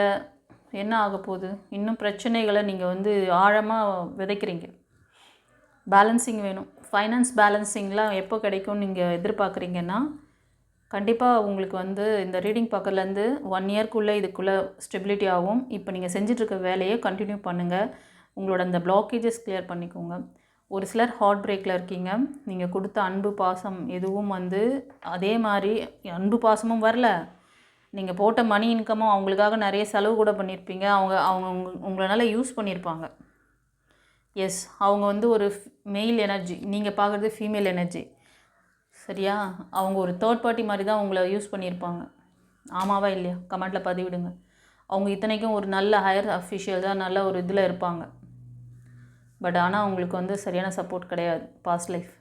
என்ன ஆக போகுது? இன்னும் பிரச்சனைகளை நீங்கள் வந்து ஆழமாக விதைக்கிறீங்க. பேலன்சிங் வேணும். ஃபைனான்ஸ் பேலன்சிங்லாம் எப்போ கிடைக்கும்னு நீங்கள் எதிர்பார்க்குறீங்கன்னா கண்டிப்பாக உங்களுக்கு வந்து இந்த ரீடிங் பார்க்கறதுலேருந்து 1 இயர்க்குள்ளே இதுக்குள்ளே ஸ்டெபிலிட்டி ஆகும். இப்போ நீங்கள் செஞ்சிட்ருக்க வேலையை கண்டினியூ பண்ணுங்கள். உங்களோட அந்த பிளாக்கேஜஸ் கிளியர் பண்ணிக்கோங்க. ஒரு சிலர் ஹார்ட் பிரேக்கில் இருக்கீங்க. நீங்கள் கொடுத்த அன்பு, பாசம் எதுவும் வந்து அதே மாதிரி அன்பு பாசமும் வரல. நீங்கள் போட்ட மணி இன்கமும் அவங்களுக்காக நிறைய செலவு கூட பண்ணியிருப்பீங்க. அவங்க உங்களால் யூஸ் பண்ணியிருப்பாங்க. எஸ், அவங்க வந்து ஒரு மெயில் எனர்ஜி, நீங்கள் பார்க்குறது ஃபீமேல் எனர்ஜி. சரியா? அவங்க ஒரு தேர்ட் பார்ட்டி மாதிரி தான் உங்களை யூஸ் பண்ணியிருப்பாங்க. ஆமாவா இல்லையா? கமெண்ட்டில் பதிவிடுங்க. அவங்க இத்தனைக்கும் ஒரு நல்ல ஹையர் அஃபிஷியல் தான், நல்ல ஒரு இதில் இருப்பாங்க. பட் ஆனால் அவங்களுக்கு வந்து சரியான சப்போர்ட் கிடையாது பாஸ்ட் லைஃப்.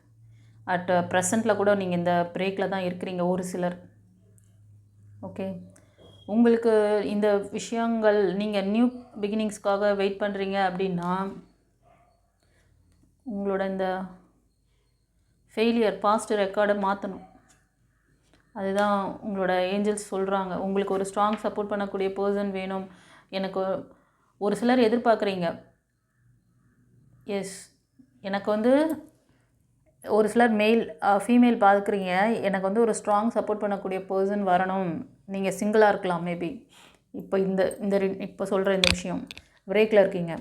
அட் ப்ரெசண்ட்டில் கூட நீங்கள் இந்த பிரேக்கில் தான் இருக்கிறீங்க ஒரு சிலர். ஓகே, உங்களுக்கு இந்த விஷயங்கள் நீங்கள் நியூ பிகினிங்ஸ்க்காக வெயிட் பண்ணுறீங்க அப்படின்னா உங்களோட இந்த ஃபெயிலியர் பாஸ்ட் ரெக்கார்டை மாற்றணும். அதுதான் உங்களோட ஏஞ்சல்ஸ் சொல்கிறாங்க. உங்களுக்கு ஒரு ஸ்ட்ராங் சப்போர்ட் பண்ணக்கூடிய பர்சன் வேணும். எனக்கு ஒரு சிலர் எதிர்பார்க்குறீங்க. எஸ், எனக்கு வந்து ஒரு சிலர் ஃபீமேல் பார்க்குறீங்க. எனக்கு வந்து ஒரு ஸ்ட்ராங் சப்போர்ட் பண்ணக்கூடிய பர்சன் வரணும். நீங்கள் சிங்கிளாக இருக்கலாம் மேபி. இப்போ இப்போ சொல்கிற இந்த விஷயம் பிரேக்கில் இருக்கீங்க.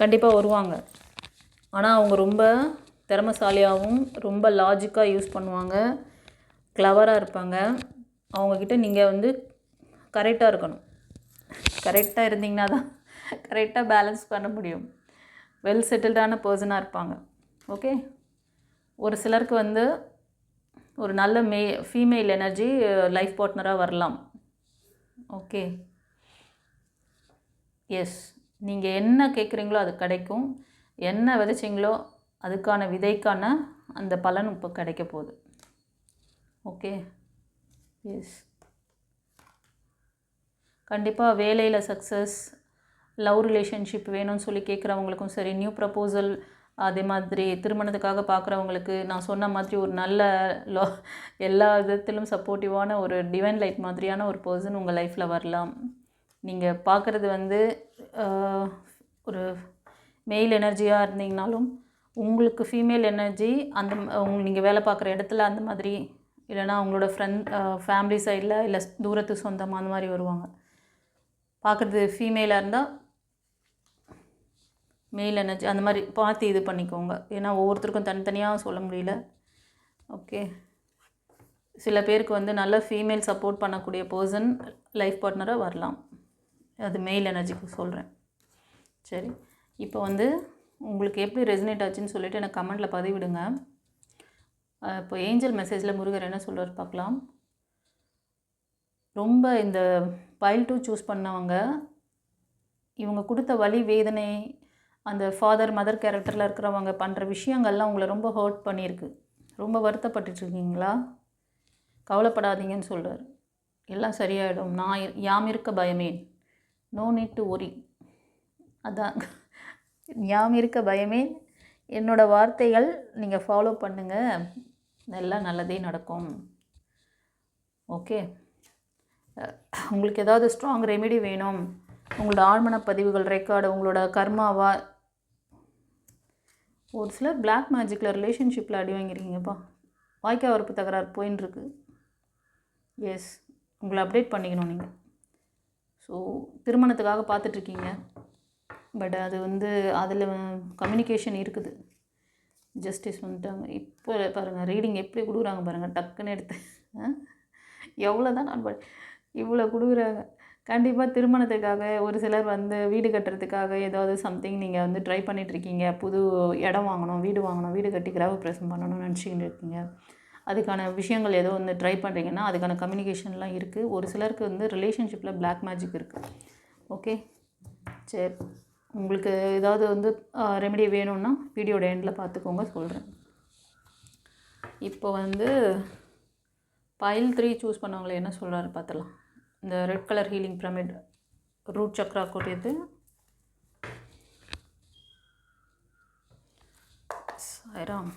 கண்டிப்பாக வருவாங்க. ஆனால் அவங்க ரொம்ப திறமைசாலியாகவும் ரொம்ப லாஜிக்காக யூஸ் பண்ணுவாங்க, கிளவராக இருப்பாங்க. அவங்கக்கிட்ட நீங்கள் வந்து கரெக்டாக இருக்கணும். கரெக்டாக இருந்தீங்கன்னா தான் கரெக்டாக பேலன்ஸ் பண்ண முடியும். வெல் செட்டில்டான பர்சனாக இருப்பாங்க. ஓகே, ஒரு சிலருக்கு வந்து ஒரு நல்ல ஃபீமேல் எனர்ஜி லைஃப் பார்ட்னராக வரலாம். ஓகே, எஸ், நீங்கள் என்ன கேட்குறீங்களோ அது கிடைக்கும். என்ன விதைச்சிங்களோ அதுக்கான விதைக்கான அந்த பலன் இப்போ கிடைக்க போகுது. ஓகே, எஸ், கண்டிப்பாக வேலையில் சக்ஸஸ், லவ் ரிலேஷன்ஷிப் வேணும்னு சொல்லி கேட்குறவங்களுக்கும் சரி, நியூ ப்ரப்போசல், அதே மாதிரி திருமணத்துக்காக பார்க்குறவங்களுக்கு நான் சொன்ன மாதிரி ஒரு நல்ல எல்லா விதத்திலும் சப்போர்ட்டிவான ஒரு டிவைன் லைட் மாதிரியான ஒரு பர்சன் உங்கள் லைஃப்பில் வரலாம். நீங்கள் பார்க்குறது வந்து ஒரு மெயில் எனர்ஜியாக இருந்தீங்கனாலும் உங்களுக்கு ஃபீமேல் எனர்ஜி அந்த நீங்கள் வேலை பார்க்குற இடத்துல அந்த மாதிரி, இல்லைனா உங்களோட ஃபேமிலி சைடில் இல்லை தூரத்து சொந்தமாக அந்த மாதிரி வருவாங்க. பார்க்குறது ஃபீமேலாக இருந்தால் மெயில் எனர்ஜி அந்த மாதிரி பார்த்து இது பண்ணிக்கோங்க. ஏன்னா ஒவ்வொருத்தருக்கும் தனித்தனியாக சொல்ல முடியல. ஓகே, சில பேருக்கு வந்து நல்ல ஃபீமேல் சப்போர்ட் பண்ணக்கூடிய பர்சன் லைஃப் பார்ட்னராக வரலாம். அது மெயில் எனர்ஜிக்கு சொல்கிறேன். சரி, இப்போ வந்து உங்களுக்கு எப்படி ரெசனேட் ஆச்சுன்னு சொல்லிவிட்டு எனக்கு கமெண்ட்டில் பதிவிடுங்க. இப்போ ஏஞ்சல் மெசேஜில் முருகர் என்ன சொல்கிறார் பார்க்கலாம். ரொம்ப இந்த பைல் 2 சூஸ் பண்ணவங்க, இவங்க கொடுத்த வலி வேதனை, அந்த ஃபாதர் மதர் கேரக்டரில் இருக்கிறவங்க பண்ணுற விஷயங்கள்லாம் உங்களை ரொம்ப ஹர்ட் பண்ணியிருக்கு. ரொம்ப வருத்தப்பட்டுருக்கீங்களா? கவலைப்படாதீங்கன்னு சொல்கிறார். எல்லாம் சரியாயிடும். யாம் இருக்க பயமே, நோ நீட் டு ஒரி. அதான், யாம் இருக்க பயமே, என்னோடய வார்த்தைகள் நீங்கள் ஃபாலோ பண்ணுங்கள், எல்லாம் நல்லதே நடக்கும். ஓகே, உங்களுக்கு ஏதாவது ஸ்ட்ராங் ரெமெடி வேணும், உங்களோட ஆழ்மன பதிவுகள் ரெக்கார்டு, உங்களோட கர்மாவா, ஒரு சிலர் பிளாக் மேஜிக்கில் ரிலேஷன்ஷிப்பில் அடி வாங்கியிருக்கீங்கப்பா. வாய்க்கால் வரப்பு தகராறு போயின்னு இருக்கு. எஸ், உங்களை அப்டேட் பண்ணிக்கணும் நீங்கள். ஸோ திருமணத்துக்காக பார்த்துட்ருக்கீங்க. பட் அது வந்து அதில் கம்யூனிகேஷன் இருக்குது. ஜஸ்டிஸ் வந்துட்டாங்க. இப்போ பாருங்கள் ரீடிங் எப்படி கொடுக்குறாங்க பாருங்கள், டக்குன்னு எடுத்து எவ்வளோ தான் நான் இவ்வளோ கொடுக்குறாங்க. கண்டிப்பாக திருமணத்துக்காக ஒரு சிலர் வந்து வீடு கட்டுறதுக்காக ஏதாவது சம்திங் நீங்கள் வந்து ட்ரை பண்ணிகிட்ருக்கீங்க. புது இடம் வாங்கணும், வீடு கட்டி கிரகப்பிரவேசம் பண்ணணும்னு நினச்சிக்கிட்டு இருக்கீங்க. அதுக்கான விஷயங்கள் ஏதோ வந்து ட்ரை பண்ணுறீங்கன்னா அதுக்கான கம்யூனிகேஷன்லாம் இருக்குது. ஒரு சிலருக்கு வந்து ரிலேஷன்ஷிப்பில் பிளாக் மேஜிக் இருக்குது. ஓகே, சரி, உங்களுக்கு ஏதாவது வந்து ரெமெடி வேணும்னா வீடியோட எண்டில் பார்த்துக்கோங்க, சொல்கிறேன். இப்போ வந்து பைல் 3 சூஸ் பண்ணவங்களை என்ன சொல்கிறாரு பார்த்துலாம். இந்த red colour healing pyramid root chakra கூட்டியது சாய்ராம்.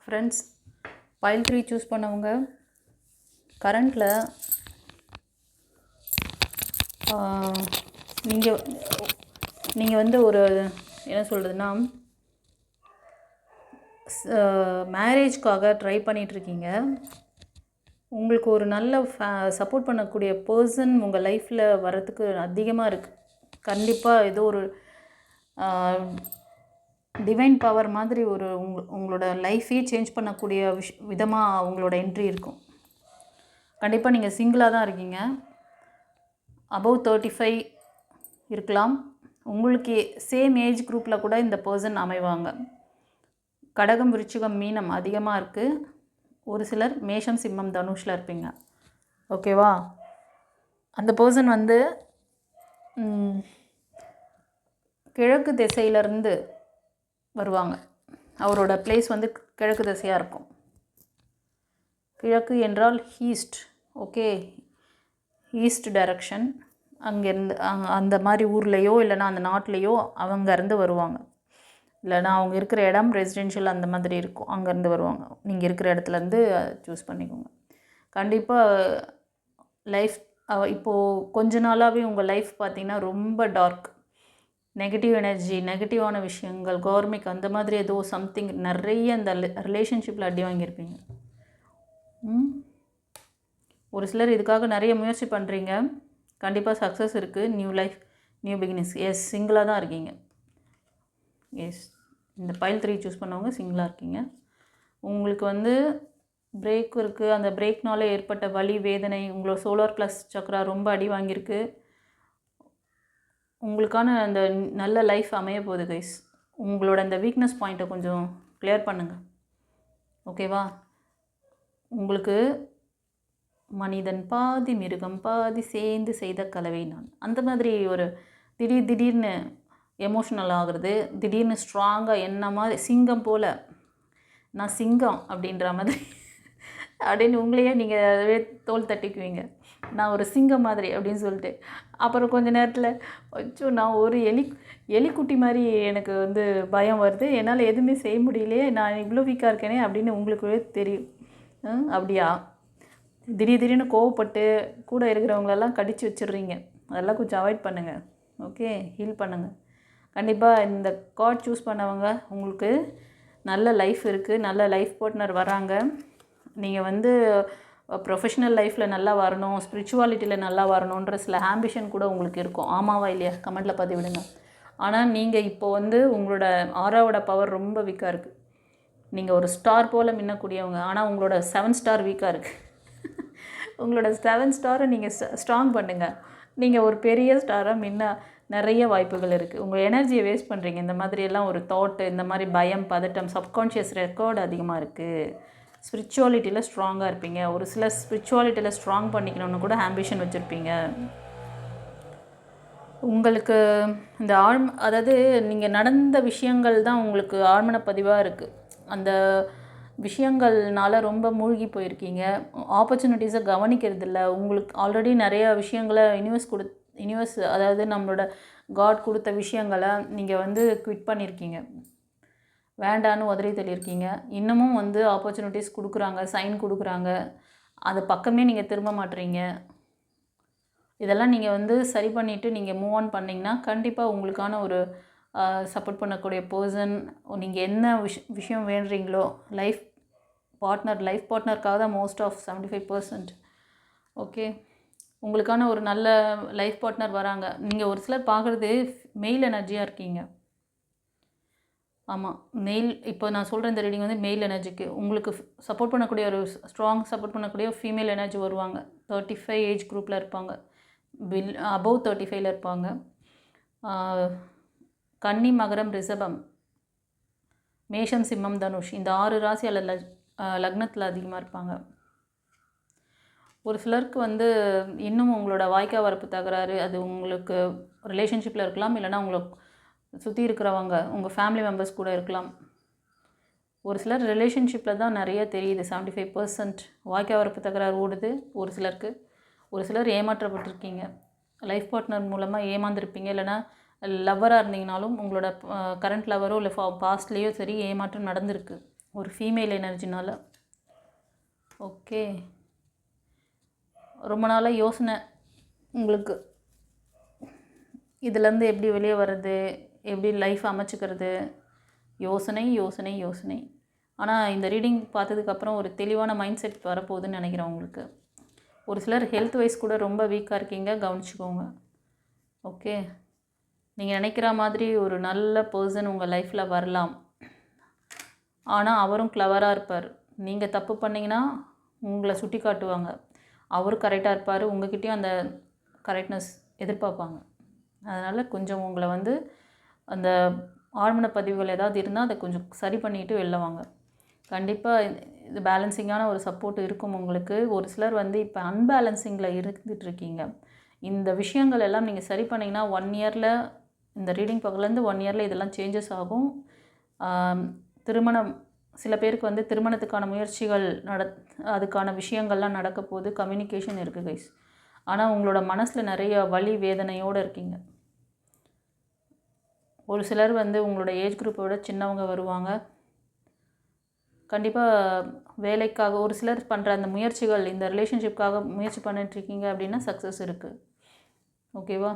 ஃப்ரெண்ட்ஸ், பைல் 3 சூஸ் பண்ணவங்க கரண்ட்டில் நீங்கள் வந்து ஒரு என்ன சொல்கிறதுனா மேரேஜ்க்காக ட்ரை பண்ணிகிட்ருக்கீங்க. உங்களுக்கு ஒரு நல்ல சப்போர்ட் பண்ணக்கூடிய பர்சன் உங்கள் லைஃப்பில் வர்றதுக்கு அதிகமாக இருக்குது. கண்டிப்பாக ஏதோ ஒரு டிவைன் பவர் மாதிரி ஒரு உங்களோட லைஃபே சேஞ்ச் பண்ணக்கூடிய விதமாக உங்களோட என்ட்ரி இருக்கும். கண்டிப்பாக நீங்கள் சிங்கிளாக தான் இருக்கீங்க. அபவ் 35 இருக்கலாம். உங்களுக்கு சேம் ஏஜ் குரூப்பில் கூட இந்த பர்சன் அமைவாங்க. கடகம், விருச்சிகம், மீனம் அதிகமாக இருக்குது. ஒரு சிலர் மேஷம், சிம்மம், தனுஷில் இருப்பீங்க. ஓகேவா? அந்த பர்சன் வந்து கிழக்கு திசையிலேருந்து வருவாங்க. அவரோட பிளேஸ் வந்து கிழக்கு திசையாக இருக்கும். கிழக்கு என்றால் ஈஸ்ட். Okay, east direction. அங்கேருந்து அந்த மாதிரி ஊர்லேயோ இல்லைனா அந்த நாட்டிலையோ அவங்கேருந்து வருவாங்க. இல்லைனா அவங்க இருக்கிற இடம் ரெசிடென்ஷியல் அந்த மாதிரி இருக்கும், அங்கேருந்து வருவாங்க. நீங்கள் இருக்கிற இடத்துலேருந்து சூஸ் பண்ணிக்கோங்க. கண்டிப்பாக லைஃப் இப்போது கொஞ்ச நாளாகவே உங்கள் லைஃப் பார்த்திங்கன்னா ரொம்ப டார்க், நெகட்டிவ் எனர்ஜி, நெகட்டிவான விஷயங்கள், கவர்மெண்ட் அந்த மாதிரி ஏதோ சம்திங் நிறைய இந்த ரிலேஷன்ஷிப்பில் அடி வாங்கியிருப்பீங்க. ஒரு சிலர் இதுக்காக நிறைய முயற்சி பண்ணுறீங்க. கண்டிப்பாக சக்ஸஸ் இருக்குது. New life, new beginnings. Yes, சிங்கிளாக தான் இருக்கீங்க. எஸ், இந்த பைல் 3 சூஸ் பண்ணவங்க சிங்கிளாக இருக்கீங்க. உங்களுக்கு வந்து பிரேக் இருக்குது. அந்த பிரேக்னால ஏற்பட்ட வலி, வேதனை, உங்களோட சோலார் ப்ளஸ் சக்ரா ரொம்ப அடி வாங்கியிருக்கு. உங்களுக்கான அந்த நல்ல லைஃப் அமைய போகுது கைஸ். உங்களோட அந்த வீக்னஸ் பாயிண்ட்டை கொஞ்சம் கிளியர் பண்ணுங்கள். ஓகேவா? உங்களுக்கு மனிதன் பாதி மிருகம் பாதி சேர்ந்து செய்த கலவை நான், அந்த மாதிரி ஒரு திடீர்னு எமோஷ்னல் ஆகுறது, திடீர்னு ஸ்ட்ராங்காக என்ன மாதிரி சிங்கம் போல் நான் சிங்கம் அப்படின்ற மாதிரி அப்படின்னு உங்களையே நீங்கள் தோல் தட்டிக்குவீங்க. நான் ஒரு சிங்கம் மாதிரி அப்படின்னு சொல்லிட்டு, அப்புறம் கொஞ்சம் நேரத்தில் அச்சோ நான் ஒரு எலிக்குட்டி மாதிரி எனக்கு வந்து பயம் வருது, என்னால் எதுவுமே செய்ய முடியலையே, நான் இவ்வளோ வீக்காக இருக்கேனே அப்படின்னு உங்களுக்குள்ளே தெரியும். அப்படியா? திடீர்னு கோவப்பட்டு கூட இருக்கிறவங்களெல்லாம் கடிச்சு வச்சிடுறீங்க. அதெல்லாம் கொஞ்சம் அவாய்ட் பண்ணுங்கள். ஓகே, ஹீல் பண்ணுங்கள். கண்டிப்பாக இந்த கார்ட் சூஸ் பண்ணவங்க உங்களுக்கு நல்ல லைஃப் இருக்குது, நல்ல லைஃப் பார்ட்னர் வராங்க. நீங்கள் வந்து ப்ரொஃபஷ்னல் லைஃப்பில் நல்லா வரணும், ஸ்பிரிச்சுவாலிட்டியில் நல்லா வரணுன்ற சில ஆம்பிஷன் கூட உங்களுக்கு இருக்கும். ஆமாவா இல்லையா? கமெண்ட்டில் பதிவிடுங்க. ஆனால் நீங்கள் இப்போ வந்து உங்களோட ஆராவோட பவர் ரொம்ப வீக்காக இருக்குது. நீங்கள் ஒரு ஸ்டார் போல் மின்னக்கூடியவங்க, ஆனால் உங்களோட 7 ஸ்டார் வீக்காக இருக்குது. உங்களோட 7 ஸ்டாரை நீங்கள் ஸ்ட்ராங் பண்ணுங்கள். நீங்கள் ஒரு பெரிய ஸ்டாராக மின்ன நிறைய வாய்ப்புகள் இருக்குது. உங்கள் எனர்ஜியை வேஸ்ட் பண்ணுறீங்க. இந்த மாதிரியெல்லாம் ஒரு தாட்டு, இந்த மாதிரி பயம், பதட்டம், சப்கான்ஷியஸ் ரெக்கார்டு அதிகமாக இருக்குது. ஸ்பிரிச்சுவாலிட்டியில் ஸ்ட்ராங்காக இருப்பீங்க. ஒரு சில ஸ்பிரிச்சுவாலிட்டியில் ஸ்ட்ராங் பண்ணிக்கணும்னு கூட ஆம்பிஷன் வச்சுருப்பீங்க. உங்களுக்கு இந்த அதாவது நீங்கள் நடந்த விஷயங்கள் தான் உங்களுக்கு ஆழ்மன பதிவாக இருக்குது. அந்த விஷயங்கள்னால ரொம்ப மூழ்கி போயிருக்கீங்க. ஆப்பர்ச்சுனிட்டிஸை கவனிக்கிறது இல்லை. உங்களுக்கு ஆல்ரெடி நிறைய விஷயங்களை யூனிவர்ஸ் அதாவது நம்மளோட காட் கொடுத்த விஷயங்களை நீங்கள் வந்து குவிட் பண்ணியிருக்கீங்க. வேண்டான்னு உதறி தள்ளியிருக்கீங்க. இன்னமும் வந்து ஆப்பர்ச்சுனிட்டிஸ் கொடுக்குறாங்க, சைன் கொடுக்குறாங்க, அது பக்கமே நீங்கள் திரும்ப மாட்டுறீங்க. இதெல்லாம் நீங்கள் வந்து சரி பண்ணிவிட்டு நீங்கள் மூவ் ஆன் பண்ணிங்கன்னா கண்டிப்பாக உங்களுக்கான ஒரு சப்போர்ட் பண்ணக்கூடிய பர்சன், நீங்கள் என்ன விஷயம் வேண்டுறீங்களோ, லைஃப் பார்ட்னருக்காக தான் மோஸ்ட் ஆஃப் 75%. ஓகே, உங்களுக்கான ஒரு நல்ல லைஃப் பார்ட்னர் வராங்க. நீங்கள் ஒரு சிலர் பார்க்குறது மெயில் எனர்ஜியாக இருக்கீங்க. ஆமாம், மெயில். இப்போ நான் சொல்கிற இந்த ரீடிங் வந்து மெயில் எனர்ஜிக்கு உங்களுக்கு சப்போர்ட் பண்ணக்கூடிய ஒரு ஸ்ட்ராங் சப்போர்ட் பண்ணக்கூடிய ஃபீமேல் எனர்ஜி வருவாங்க. 35 ஏஜ் குரூப்பில் இருப்பாங்க, அபவ் 35 இருப்பாங்க. கன்னி, மகரம், ரிஷபம், மேஷம், சிம்மம், தனுஷ், இந்த 6 ராசி அல்ல லக்னத்தில் அதிகமாக இருப்பாங்க. ஒரு சிலருக்கு வந்து இன்னும் உங்களோட வாய்க்கா வரப்பு தகராறு, அது உங்களுக்கு ரிலேஷன்ஷிப்பில் இருக்கலாம், இல்லைனா உங்களுக்கு சுற்றி இருக்கிறவங்க உங்கள் ஃபேமிலி மெம்பர்ஸ் கூட இருக்கலாம். ஒரு சிலர் ரிலேஷன்ஷிப்பில் தான் நிறைய தெரியுது. 75% வாய்க்கா வரப்பு தகராறு ஓடுது ஒரு சிலருக்கு. ஒரு சிலர் ஏமாற்றப்பட்டிருக்கீங்க, லைஃப் பார்ட்னர் மூலமாக ஏமாந்துருப்பீங்க. இல்லைனா லவ்வராக இருந்தீங்கனாலும் உங்களோட கரண்ட் லவ்வரோ இல்லை பாஸ்ட்லேயோ சரி ஏமாற்றம் நடந்திருக்கு ஒரு ஃபீமேல் எனர்ஜினால். ஓகே, ரொம்ப நாளாக யோசனை உங்களுக்கு இதுலேருந்து எப்படி வெளியே வர்றது, எப்படி லைஃப் அமைச்சிக்கிறது, யோசனை. ஆனால் இந்த ரீடிங் பார்த்ததுக்கப்புறம் ஒரு தெளிவான மைண்ட் செட் வரப்போகுதுன்னு நினைக்கிறேன் உங்களுக்கு. ஒரு சிலர் ஹெல்த் வைஸ் கூட ரொம்ப வீக்காக இருக்கீங்க, கவனிச்சுக்கோங்க. ஓகே, நீங்கள் நினைக்கிற மாதிரி ஒரு நல்ல பர்சன் உங்கள் லைஃப்பில் வரலாம். ஆனால் அவரும் கிளவராக இருப்பார். நீங்கள் தப்பு பண்ணிங்கன்னா உங்களை சுட்டி காட்டுவாங்க. அவரும் கரெக்டாக இருப்பார். உங்கள்கிட்டயும் அந்த கரெக்ட்னஸ் எதிர்பார்ப்பாங்க. அதனால் கொஞ்சம் உங்களை வந்து அந்த ஆழ்மன பதிவுகள் ஏதாவது இருந்தால் அதை கொஞ்சம் சரி பண்ணிவிட்டு வெளில வாங்க. கண்டிப்பாக இது பேலன்சிங்கான ஒரு சப்போர்ட் இருக்கும் உங்களுக்கு. ஒரு சிலர் வந்து இப்போ அன்பேலன்சிங்கில் இருந்துகிட்ருக்கீங்க. இந்த விஷயங்கள் எல்லாம் நீங்கள் சரி பண்ணிங்கன்னா 1 இயரில் இந்த ரீடிங் பக்கத்துலேருந்து 1 இயரில் இதெல்லாம் சேஞ்சஸ் ஆகும். திருமணம் சில பேருக்கு வந்து திருமணத்துக்கான முயற்சிகள் அதுக்கான விஷயங்கள்லாம் நடக்க போகுது. கம்யூனிகேஷன் இருக்குது கைஸ். ஆனால் உங்களோட மனசில் நிறைய வலி வேதனையோடு இருக்கீங்க. ஒரு சிலர் வந்து உங்களோட ஏஜ் குரூப்போட சின்னவங்க வருவாங்க. கண்டிப்பாக வேலைக்காக ஒரு சிலர் பண்ணுற அந்த முயற்சிகள், இந்த ரிலேஷன்ஷிப்காக முயற்சி பண்ணிட்டுருக்கீங்க அப்படின்னா சக்ஸஸ் இருக்குது. ஓகேவா?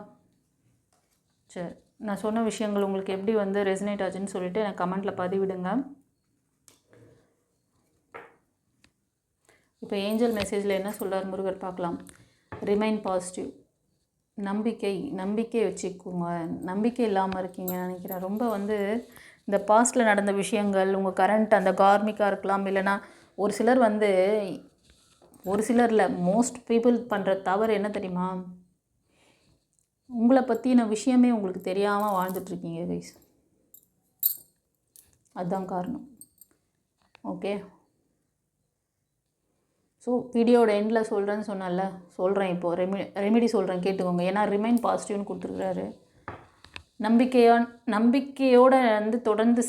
சரி, நான் சொன்ன விஷயங்கள் உங்களுக்கு எப்படி வந்து ரெசனேட் ஆச்சுன்னு சொல்லிவிட்டு எனக்கு கமெண்ட்டில் பதிவிடுங்க. இப்போ ஏஞ்சல் மெசேஜில் என்ன சொல்கிறார் முருகர் பார்க்கலாம். Remain positive. நம்பிக்கை வச்சுக்கோங்க. நம்பிக்கை இல்லாமல் இருக்கீங்கன்னு நினைக்கிறேன். ரொம்ப வந்து இந்த பாஸ்ட்டில் நடந்த விஷயங்கள் உங்கள் கரண்ட் அந்த கார்மிக்காக இருக்கலாம். இல்லைனா ஒரு சிலர் வந்து ஒரு சிலரில் மோஸ்ட் பீப்புள் பண்ணுற தவறு என்ன தெரியுமா? உங்களை பற்றின விஷயமே உங்களுக்கு தெரியாமல் வாழ்ந்துட்டுருக்கீங்க கைஸ். அதுதான் காரணம். ஓகே, ஸோ வீடியோட எண்டில் சொல்கிறேன்னு சொன்னால சொல்கிறேன். இப்போது ரெமிடி சொல்கிறேன், கேட்டுக்கோங்க. ஏன்னா ரிமைன் பாசிட்டிவ்னு கொடுத்துருக்குறாரு. நம்பிக்கையோடு வந்து தொடர்ந்து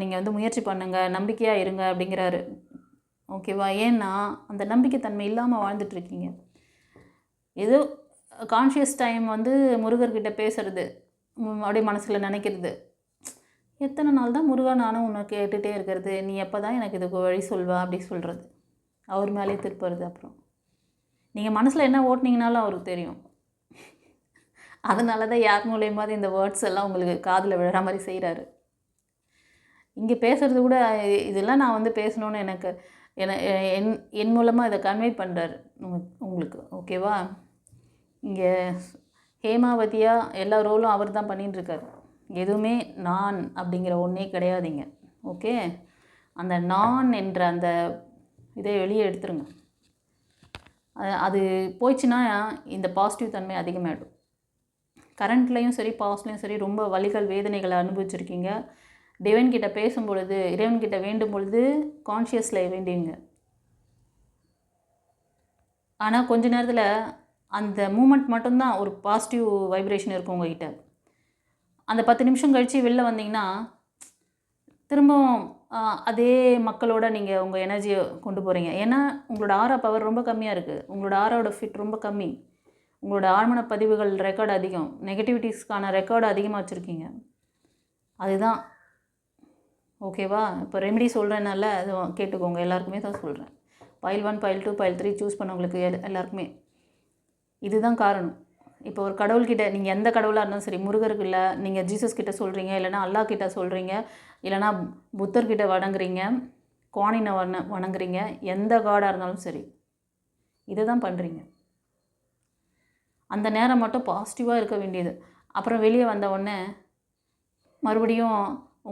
நீங்கள் வந்து முயற்சி பண்ணுங்கள், நம்பிக்கையாக இருங்க அப்படிங்கிறாரு. ஓகேவா? ஏன்னா அந்த நம்பிக்கைத்தன்மை இல்லாமல் வாழ்ந்துட்டுருக்கீங்க. ஏதோ கான்ஷியஸ் டைம் வந்து முருகர்கிட்ட பேசுகிறது, அப்படியே மனசில் நினைக்கிறது. எத்தனை நாள் தான் முருகா நானும் உன்னை கேட்டுகிட்டே இருக்கிறது, நீ எப்போ தான் எனக்கு இதுக்கு வழி சொல்வா அப்படி சொல்கிறது. அவர் மேலே திருப்புறது. அப்புறம் நீங்கள் மனசில் என்ன ஓட்டினீங்கனாலும் அவருக்கு தெரியும். அதனால தான் யார் மூலியமாவது இந்த வேர்ட்ஸ் எல்லாம் உங்களுக்கு காதில் விழுற மாதிரி செய்கிறாரு. இங்கே பேசுகிறது கூட இதெல்லாம் நான் வந்து பேசணுன்னு எனக்கு என் மூலமாக இதை கன்வே பண்ணுறாரு உங்களுக்கு. ஓகேவா? இங்கே ஹேமாவதியாக எல்லா ரோலும் அவர் தான் பண்ணிட்டுருக்காரு. எதுவுமே நான் அப்படிங்கிற ஒன்றே கிடையாதுங்க. ஓகே, அந்த நான் என்ற அந்த இதை வெளியே எடுத்துருங்க. அது போயிடுச்சுன்னா இந்த பாசிட்டிவ் தன்மை அதிகமாகிடும். கரண்ட்லேயும் சரி பாஸ்ட்லேயும் சரி ரொம்ப வலிகள் வேதனைகளை அனுபவிச்சிருக்கீங்க. டிவைன்கிட்ட பேசும் பொழுது, இறைவன்கிட்ட வேண்டும் பொழுது கான்ஷியஸில் வேண்டிங்க. ஆனால் கொஞ்ச நேரத்தில் அந்த மூமெண்ட் மட்டும்தான் ஒரு பாசிட்டிவ் வைப்ரேஷன் இருக்கும் உங்கள்கிட்ட. அந்த 10 நிமிஷம் கழித்து வெளில வந்தீங்கன்னா திரும்பவும் அதே மக்களோட நீங்கள் உங்கள் எனர்ஜியை கொண்டு போகிறீங்க. ஏன்னா உங்களோட ஆரா பவர் ரொம்ப கம்மியாக இருக்குது. உங்களோட ஆராவோட ஃபிட் ரொம்ப கம்மி. உங்களோட ஆழ்மன பதிவுகள் ரெக்கார்டு அதிகம். நெகட்டிவிட்டிஸ்க்கான ரெக்கார்டு அதிகமாக வச்சுருக்கீங்க. அதுதான். ஓகேவா? இப்போ ரெமெடி சொல்கிறேன்னால அது கேட்டுக்கோங்க. எல்லாருக்குமே தான் சொல்கிறேன். பைல் 1, பைல் 2, பைல் 3 சூஸ் பண்ணவங்களுக்கு எல்லாருக்குமே இதுதான் காரணம். இப்போ ஒரு கடவுள்கிட்ட நீங்கள் எந்த கடவுளாக இருந்தாலும் சரி, முருகருக்கு இல்லை, நீங்கள் ஜீசஸ் கிட்ட சொல்கிறீங்க, இல்லைனா அல்லா கிட்ட சொல்கிறீங்க, இல்லைனா புத்தர்கிட்ட வணங்குறீங்க, குவானினை வணங்குறீங்க, எந்த காடாக இருந்தாலும் சரி, இதை தான் பண்ணுறீங்க. அந்த நேரம் மட்டும் பாசிட்டிவாக இருக்க வேண்டியது. அப்புறம் வெளியே வந்த உடனே மறுபடியும்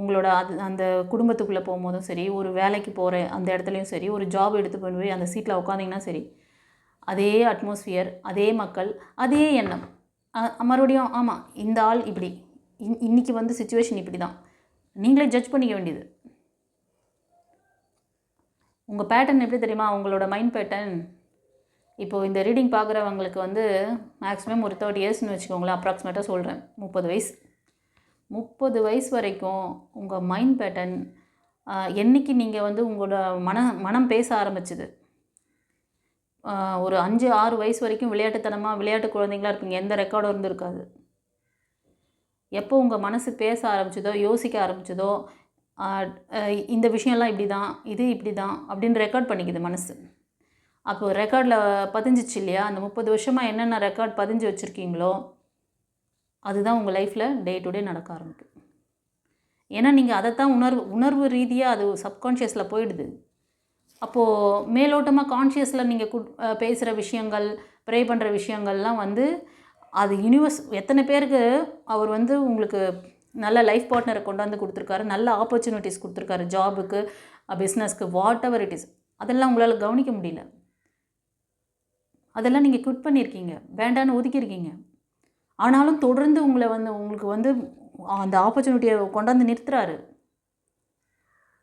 உங்களோட அந்த குடும்பத்துக்குள்ளே போகும்போதும் சரி, ஒரு வேலைக்கு போகிற அந்த இடத்துலையும் சரி, ஒரு ஜாப் எடுத்து போய் அந்த சீட்டில் உட்காந்திங்கன்னா சரி, அதே அட்மாஸ்ஃபியர், அதே மக்கள், அதே எண்ணம். மறுபடியும் ஆமாம் இந்த ஆள் இப்படி, இன்றைக்கி வந்து சிச்சுவேஷன் இப்படி தான், நீங்களே ஜட்ஜ் பண்ணிக்க வேண்டியது. உங்கள் பேட்டர்ன் எப்படி தெரியுமா? உங்களோட மைண்ட் பேட்டர்ன். இப்போது இந்த ரீடிங் பார்க்குறவங்களுக்கு வந்து மேக்ஸிமம் ஒரு 30 இயர்ஸ்னு வச்சுக்கோங்களேன். அப்ராக்சிமேட்டாக சொல்கிறேன், 30 வயசு வரைக்கும் உங்கள் மைண்ட் பேட்டர்ன் என்றைக்கு நீங்கள் வந்து உங்களோட மனம் பேச ஆரம்பிச்சுது, ஒரு 5-6 வயசு வரைக்கும் விளையாட்டு குழந்தைங்களாக இருப்பீங்க. எந்த ரெக்கார்டும் இருந்திருக்காது. எப்போ உங்கள் மனசு பேச ஆரம்பிச்சதோ, யோசிக்க ஆரம்பிச்சதோ, இந்த விஷயம்லாம் இப்படி தான், இது இப்படி தான் அப்படின்னு ரெக்கார்ட் பண்ணிக்குது மனசு. அப்போது ரெக்கார்டில் பதிஞ்சிச்சு இல்லையா? அந்த 30 வருஷமாக என்னென்ன ரெக்கார்ட் பதிஞ்சு வச்சுருக்கீங்களோ அதுதான் உங்கள் லைஃப்பில் டே டு டே நடக்க ஆரம்பிக்கும். ஏன்னா நீங்கள் அதைத்தான் உணர்வு ரீதியாக அது சப்கான்ஷியஸில் போயிடுது. அப்போது மேலோட்டமாக கான்ஷியஸில் நீங்கள் பேசுகிற விஷயங்கள், ப்ரே பண்ணுற விஷயங்கள்லாம் வந்து அது யூனிவர்ஸ் எத்தனை பேருக்கு அவர் வந்து உங்களுக்கு நல்ல லைஃப் பார்ட்னரை கொண்டாந்து கொடுத்துருக்காரு, நல்ல ஆப்பர்ச்சுனிட்டிஸ் கொடுத்துருக்காரு, ஜாபுக்கு, பிஸ்னஸ்க்கு, வாட் எவர் இட் இஸ். அதெல்லாம் உங்களால் கவனிக்க முடியல. அதெல்லாம் நீங்கள் குவிட் பண்ணியிருக்கீங்க, வேண்டான்னு ஒதுக்கியிருக்கீங்க. ஆனாலும் தொடர்ந்து உங்களுக்கு வந்து அந்த ஆப்பர்ச்சுனிட்டியை கொண்டாந்து நிறுத்துறாரு.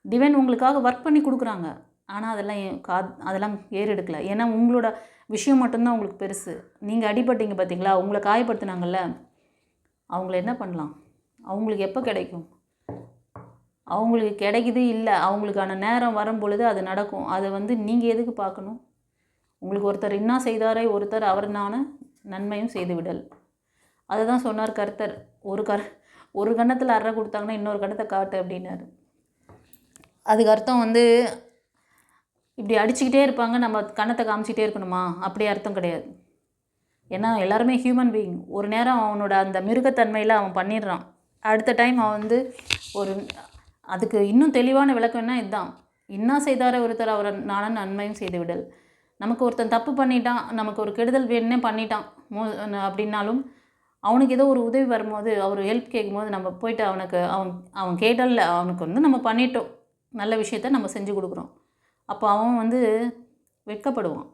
டிவைன் உங்களுக்காக ஒர்க் பண்ணி கொடுக்குறாங்க. ஆனால் அதெல்லாம் ஏறெடுக்கலை. ஏன்னா உங்களோட விஷயம் மட்டும்தான் உங்களுக்கு பெருசு. நீங்கள் அடிபட்டீங்க பார்த்தீங்களா, உங்களை காயப்படுத்தினாங்கல்ல, அவங்கள என்ன பண்ணலாம்? அவங்களுக்கு எப்போ கிடைக்கும்? அவங்களுக்கு கிடைக்குது இல்லை, அவங்களுக்கான நேரம் வரும் பொழுது அது நடக்கும். அதை வந்து நீங்கள் எதுக்கு பார்க்கணும்? உங்களுக்கு ஒருத்தர் இன்னா செய்தாரே ஒருத்தர் அவர் நான நன்மையும் செய்து விடல். அதை தான் சொன்னார் கர்த்தர். ஒரு கன்னத்தில் அறை கொடுத்தாங்கன்னா இன்னொரு கன்னத்தை காட்டு அப்படின்னாரு. அதுக்கு அர்த்தம் வந்து இப்படி அடிச்சுக்கிட்டே இருப்பாங்க, நம்ம கன்னத்தை காமிச்சிக்கிட்டே இருக்கணுமா? அப்படி அர்த்தம் கிடையாது. ஏன்னா எல்லாருமே ஹியூமன் பீயிங். ஒரு நேரம் அவனோட அந்த மிருகத்தன்மையில் அவன் பண்ணிடுறான். அடுத்த டைம் அவன் வந்து அதுக்கு இன்னும் தெளிவான விளக்கம்னா இதுதான். இன்னா செய்தார ஒருத்தர் அவரை நானும் நன்மையும் செய்து விடல். நமக்கு ஒருத்தன் தப்பு பண்ணிட்டான், நமக்கு ஒரு கெடுதல் வேணுன்னே பண்ணிட்டான் அப்படின்னாலும் அவனுக்கு ஏதோ ஒரு உதவி வரும்போது, அவர் ஹெல்ப் கேட்கும்போது நம்ம போயிட்டு அவன் கேட்டல, அவனுக்கு வந்து நம்ம பண்ணிட்டோம், நல்ல விஷயத்த நம்ம செஞ்சு கொடுக்குறோம். அப்போ அவன் வந்து வெட்கப்படுவான்.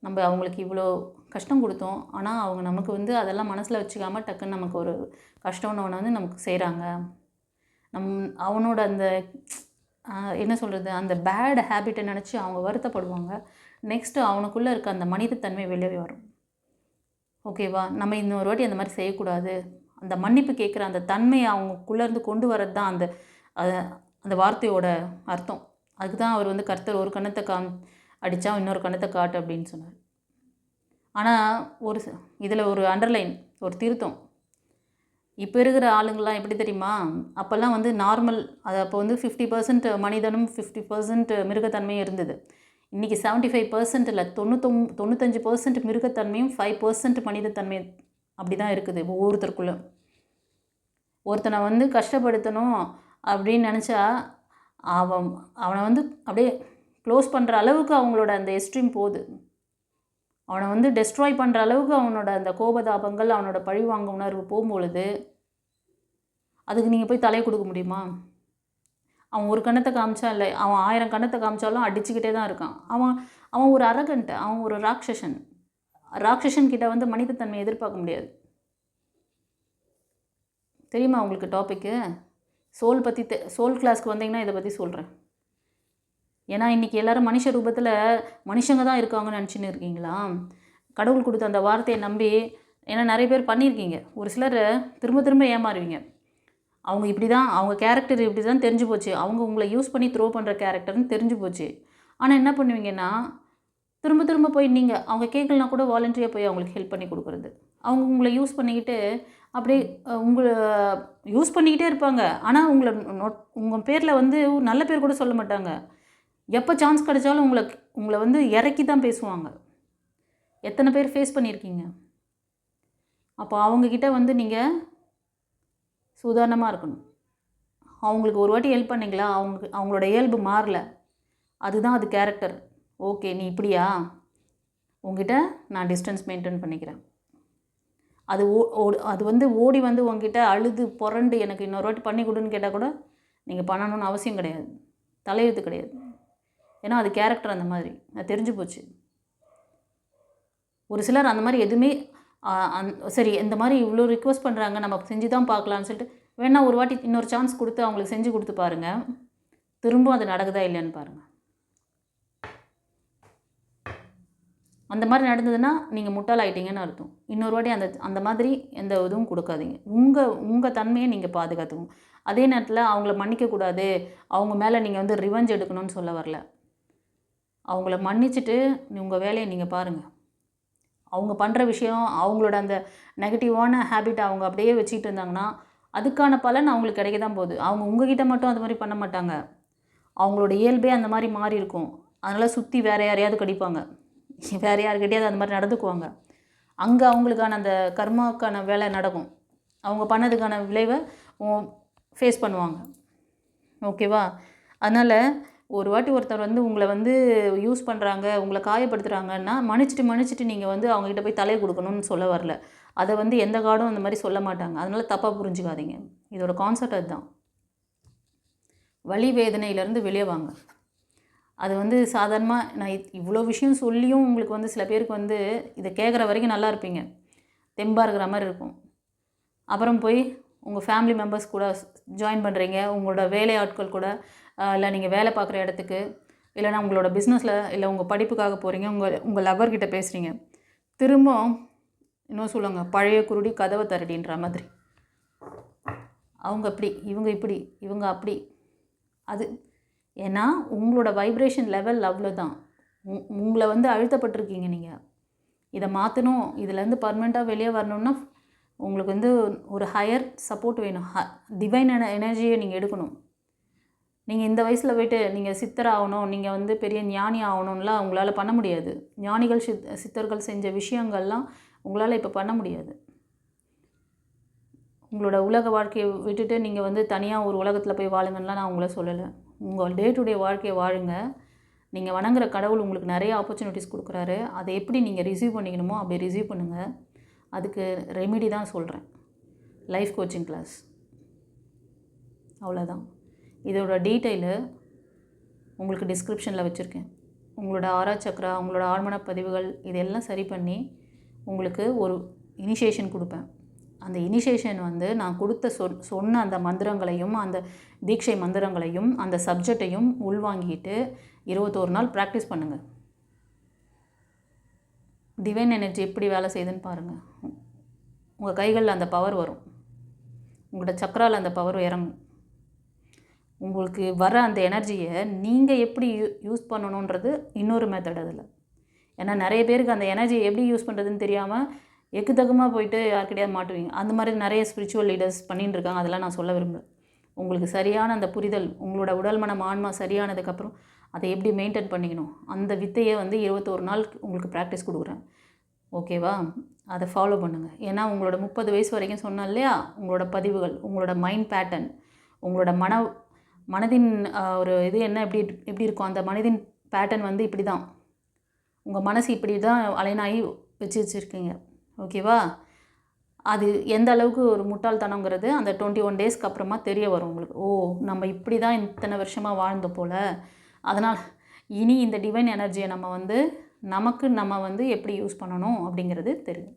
நம்ம அவங்களுக்கு இவ்வளோ கஷ்டம் கொடுத்தோம், ஆனால் அவங்க நமக்கு வந்து அதெல்லாம் மனசில் வச்சுக்காமல் டக்குன்னு நமக்கு ஒரு கஷ்டம்னு ஒன்று வந்து நமக்கு செய்கிறாங்க. அவனோட அந்த என்ன சொல்கிறது, அந்த பேட் ஹேபிட்டை நினச்சி அவங்க வருத்தப்படுவாங்க. நெக்ஸ்ட்டு அவனுக்குள்ளே இருக்க அந்த மனிதத்தன்மை வெளியே வரும். ஓகேவா? நம்ம இன்னொரு வாட்டி அந்த மாதிரி செய்யக்கூடாது. அந்த மன்னிப்பு கேட்குற அந்த தன்மையை அவங்களுக்குள்ளேருந்து கொண்டு வரது தான் அந்த வார்த்தையோட அர்த்தம். அதுக்கு தான் அவர் வந்து கர்த்தர் ஒரு கன்னத்தை அடித்தா இன்னொரு கன்னத்தை காட்டு அப்படின்னு சொன்னார். ஆனால் இதில் ஒரு அண்டர்லைன், ஒரு திருத்தம். இப்போ இருக்கிற ஆளுங்கள்லாம் எப்படி தெரியுமா? அப்போல்லாம் வந்து நார்மல், அது அப்போ வந்து 50% மனிதனும் 50% மிருகத்தன்மையும் இருந்தது. இன்றைக்கி 75% இல்லை, 95% மிருகத்தன்மையும் 5% மனிதத்தன்மை அப்படி தான் இருக்குது ஒவ்வொருத்தருக்குள்ளே. ஒருத்தனை வந்து கஷ்டப்படுத்தணும் அப்படின்னு நினச்சா அவனை வந்து அப்படியே க்ளோஸ் பண்ணுற அளவுக்கு அவங்களோட அந்த எக்ஸ்ட்ரீம் போகுது. அவனை வந்து டெஸ்ட்ராய் பண்ணுற அளவுக்கு அவனோட அந்த கோபதாபங்கள், அவனோட பழிவாங்க உணர்வு போகும்பொழுது அதுக்கு நீங்கள் போய் தலையை கொடுக்க முடியுமா? அவன் ஒரு கன்னத்தை காமிச்சா இல்லை, அவன் 1000 கன்னத்தை காமிச்சாலும் அடிச்சுக்கிட்டே தான் இருக்கான். அவன் ஒரு அரகன்ட்டு, அவன் ஒரு ராட்சசன் கிட்ட வந்து மனிதத்தன்மை எதிர்பார்க்க முடியாது. தெரியுமா உங்களுக்கு டாப்பிக்கு? சோல் கிளாஸ்க்கு வந்தீங்கன்னா இதை பற்றி சொல்கிறேன். ஏன்னா இன்றைக்கி எல்லோரும் மனுஷ ரூபத்தில் மனுஷங்க தான் இருக்காங்கன்னு நினச்சின்னு இருக்கீங்களா? கடவுள் கொடுத்த அந்த வார்த்தையை நம்பி, ஏன்னா நிறைய பேர் பண்ணியிருக்கீங்க. ஒரு சிலர் திரும்ப ஏமாறுவீங்க. அவங்க இப்படி தான், அவங்க கேரக்டர் இப்படி தான் தெரிஞ்சு போச்சு, அவங்க உங்களை யூஸ் பண்ணி த்ரோ பண்ணுற கேரக்டர்னு தெரிஞ்சு போச்சு. ஆனால் என்ன பண்ணுவீங்கன்னா, திரும்ப போய் நீங்கள் அவங்க கேட்கலனா கூட வாலண்டரியாக போய் அவங்களுக்கு ஹெல்ப் பண்ணி கொடுக்குறது. அவங்க உங்களை யூஸ் பண்ணிக்கிட்டு அப்படியே உங்களை யூஸ் பண்ணிக்கிட்டே இருப்பாங்க. ஆனால் உங்கள் பேரில் வந்து நல்ல பேர் கூட சொல்ல மாட்டாங்க. எப்போ சான்ஸ் கிடைச்சாலும் உங்களை வந்து இறக்கி தான் பேசுவாங்க. எத்தனை பேர் ஃபேஸ் பண்ணியிருக்கீங்க? அப்போ அவங்கக்கிட்ட வந்து நீங்கள் உதாரணமாக இருக்கணும். அவங்களுக்கு ஒரு வாட்டி ஹெல்ப் பண்ணிங்களா, அவங்களோட இயல்பு மாறல, அதுதான் அது கேரக்டர். ஓகே, நீ இப்படியா, உங்ககிட்ட நான் டிஸ்டன்ஸ் மெயின்டைன் பண்ணிக்கிறேன். அது வந்து ஓடி வந்து உங்ககிட்ட அழுது புரண்டு எனக்கு இன்னொரு வாட்டி பண்ணி கொடுன்னு கேட்டால் கூட நீங்கள் பண்ணணும்னு அவசியம் கிடையாது, தலையெழுத்து கிடையாது. ஏன்னா அது கேரக்டர் அந்த மாதிரி, அது தெரிஞ்சு போச்சு. ஒரு சிலர் அந்த மாதிரி எதுவுமே சரி இந்த மாதிரி இவ்வளோ ரிக்வெஸ்ட் பண்ணுறாங்க, நம்ம செஞ்சு தான் பார்க்கலான்னு சொல்லிட்டு வேணால் ஒரு வாட்டி இன்னொரு சான்ஸ் கொடுத்து அவங்களுக்கு செஞ்சு கொடுத்து பாருங்கள். திரும்ப அது நடக்குதா இல்லைன்னு பாருங்கள். அந்த மாதிரி நடந்ததுன்னா நீங்கள் முட்டாள் ஆகிட்டீங்கன்னு அர்த்தம். இன்னொரு வாட்டி அந்த மாதிரி எந்த இதுவும் கொடுக்காதீங்க. உங்கள் தன்மையை நீங்கள் பாதுகாத்துக்கணும். அதே நேரத்தில் அவங்கள மன்னிக்கக்கூடாது, அவங்க மேலே நீங்கள் வந்து ரிவெஞ்ச் எடுக்கணும்னு சொல்ல வரல. அவங்கள மன்னிச்சுட்டு உங்கள் வேலையை நீங்கள் பாருங்கள். அவங்க பண்ணுற விஷயம், அவங்களோட அந்த நெகட்டிவான ஹேபிட் அவங்க அப்படியே வச்சுக்கிட்டு இருந்தாங்கன்னா அதுக்கான பலன் அவங்களுக்கு கிடைக்க தான் போகுது. அவங்க உங்ககிட்ட மட்டும் அது மாதிரி பண்ண மாட்டாங்க. அவங்களோட இயல்பே அந்த மாதிரி மாறி இருக்கும். அதனால் சுற்றி வேறு யாரையாவது கடிப்பாங்க, வேறு யாருக்கிட்டையாவது அந்த மாதிரி நடந்துக்குவாங்க. அங்கே அவங்களுக்கான அந்த கர்மாக்கான வேலை நடக்கும். அவங்க பண்ணதுக்கான விளைவை ஃபேஸ் பண்ணுவாங்க. ஓகேவா? அதனால் ஒரு வாட்டி ஒருத்தர் வந்து உங்களை வந்து யூஸ் பண்ணுறாங்க, உங்களை காயப்படுத்துகிறாங்கன்னா மன்னிச்சிட்டு நீங்கள் வந்து அவங்ககிட்ட போய் தலையை கொடுக்கணும்னு சொல்ல வரல. அதை வந்து எந்த கார்டும் அந்த மாதிரி சொல்ல மாட்டாங்க. அதனால் தப்பாக புரிஞ்சுக்காதீங்க. இதோட கான்செப்ட் அதுதான். வலி வேதனையிலேருந்து வெளியே வாங்க. அது வந்து சாதாரணமாக நான் இவ்வளோ விஷயம் சொல்லியும் உங்களுக்கு வந்து சில பேருக்கு வந்து இதை கேட்குற வரைக்கும் நல்லா இருப்பீங்க, தெம்பாக இருக்கிற மாதிரி இருக்கும். அப்புறம் போய் உங்கள் ஃபேமிலி மெம்பர்ஸ் கூட ஜாயின் பண்ணுறீங்க, உங்களோட வேலை ஆட்கள் கூட, இல்லை நீங்கள் வேலை பார்க்குற இடத்துக்கு, இல்லைனா உங்களோட பிஸ்னஸில், இல்லை உங்கள் படிப்புக்காக போகிறீங்க, உங்கள் லவர்கிட்ட பேசுகிறீங்க. திரும்ப இன்னும் சொல்லுவாங்க, பழைய குருடி கதவை தரடின்ற மாதிரி. அவங்க அப்படி, இவங்க இப்படி, இவங்க அப்படி. அது ஏன்னா உங்களோட வைப்ரேஷன் லெவல் அவ்வளோதான். உங்களை வந்து அழுத்தப்பட்டிருக்கீங்க. நீங்கள் இதை மாற்றணும், இதிலேருந்து பர்மனெண்ட்டாக வெளியே வரணும்னா உங்களுக்கு வந்து ஒரு ஹையர் சப்போர்ட் வேணும். டிவைன் எனர்ஜியை நீங்கள் எடுக்கணும். நீங்கள் இந்த வயசில் போய்ட்டு நீங்கள் சித்தர் ஆகணும், நீங்கள் வந்து பெரிய ஞானி ஆகணும்லாம் உங்களால் பண்ண முடியாது. ஞானிகள் சித்தர்கள் செஞ்ச விஷயங்கள்லாம் உங்களால் இப்போ பண்ண முடியாது. உங்களோட உலக வாழ்க்கையை விட்டுட்டு நீங்கள் வந்து தனியாக ஒரு உலகத்தில் போய் வாழுங்கலாம் நான் உங்களை சொல்லலை. உங்கள் டே டு டே வாழ்க்கையை வாழுங்க. நீங்கள் வணங்குற கடவுள் உங்களுக்கு நிறைய ஆப்பர்ச்சுனிட்டிஸ் கொடுக்குறாரு. அதை எப்படி நீங்கள் ரிசீவ் பண்ணிக்கணுமோ அப்படி ரிசீவ் பண்ணுங்கள். அதுக்கு ரெமிடி தான் சொல்கிறேன், லைஃப் கோச்சிங் கிளாஸ். அவ்வளோதான். இதோட டீட்டெயிலு உங்களுக்கு டிஸ்கிரிப்ஷனில் வச்சுருக்கேன். உங்களோட ஆரா சக்ரா, உங்களோட ஆழ்மன பதிவுகள் இதெல்லாம் சரி பண்ணி உங்களுக்கு ஒரு இனிஷியேஷன் கொடுப்பேன். அந்த இனிஷியேஷன் வந்து நான் கொடுத்த சொன்ன அந்த மந்திரங்களையும், அந்த தீட்சை மந்திரங்களையும், அந்த சப்ஜெக்டையும் உள்வாங்கிட்டு 21 நாள் ப்ராக்டிஸ் பண்ணுங்கள். டிவைன் எனர்ஜி எப்படி வேலை செய்யுதுன்னு பாருங்கள். உங்கள் கைகளில் அந்த பவர் வரும், உங்களோட சக்கராவில் அந்த பவர் இறங்கும். உங்களுக்கு வர அந்த எனர்ஜியை நீங்கள் எப்படி யூஸ் பண்ணணுன்றது இன்னொரு மெத்தட் அதில். ஏன்னா நிறைய பேருக்கு அந்த எனர்ஜியை எப்படி யூஸ் பண்ணுறதுன்னு தெரியாமல் எக்குத்தக்கமாக போயிட்டு யார்கிட்டையாவது மாட்டுவீங்க. அந்த மாதிரி நிறைய ஸ்பிரிச்சுவல் லீடர்ஸ் பண்ணிகிட்டு இருக்காங்க. அதெல்லாம் நான் சொல்ல விரும்பல. உங்களுக்கு சரியான அந்த புரிதல், உங்களோட உடல் மனம் ஆன்மா சரியானதுக்கப்புறம் அதை எப்படி மெயின்டைன் பண்ணிக்கணும், அந்த வித்தையை வந்து 21 நாள் உங்களுக்கு ப்ராக்டிஸ் கொடுக்குறேன். ஓகேவா? அதை ஃபாலோ பண்ணுங்கள். ஏன்னா உங்களோட 30 வயசு வரைக்கும் சொன்னேன் இல்லையா, உங்களோட பதிவுகள், உங்களோட மைண்ட் பேட்டர்ன், உங்களோட மனதின் ஒரு இது என்ன எப்படி இருக்கும், அந்த மனதின் பேட்டர்ன் வந்து இப்படி தான். உங்கள் மனசு இப்படி தான் அலைனாகி வச்சுருக்கீங்க. ஓகேவா? அது எந்த அளவுக்கு ஒரு முட்டாள்தனங்கிறது அந்த 21 டேஸ்க்கு அப்புறமா தெரிய வரும் உங்களுக்கு. ஓ, நம்ம இப்படி தான் இத்தனை வருஷமாக வாழ்ந்த போல். அதனால் இனி இந்த டிவைன் எனர்ஜியை நம்ம வந்து எப்படி யூஸ் பண்ணணும் அப்படிங்கிறது தெரியும்.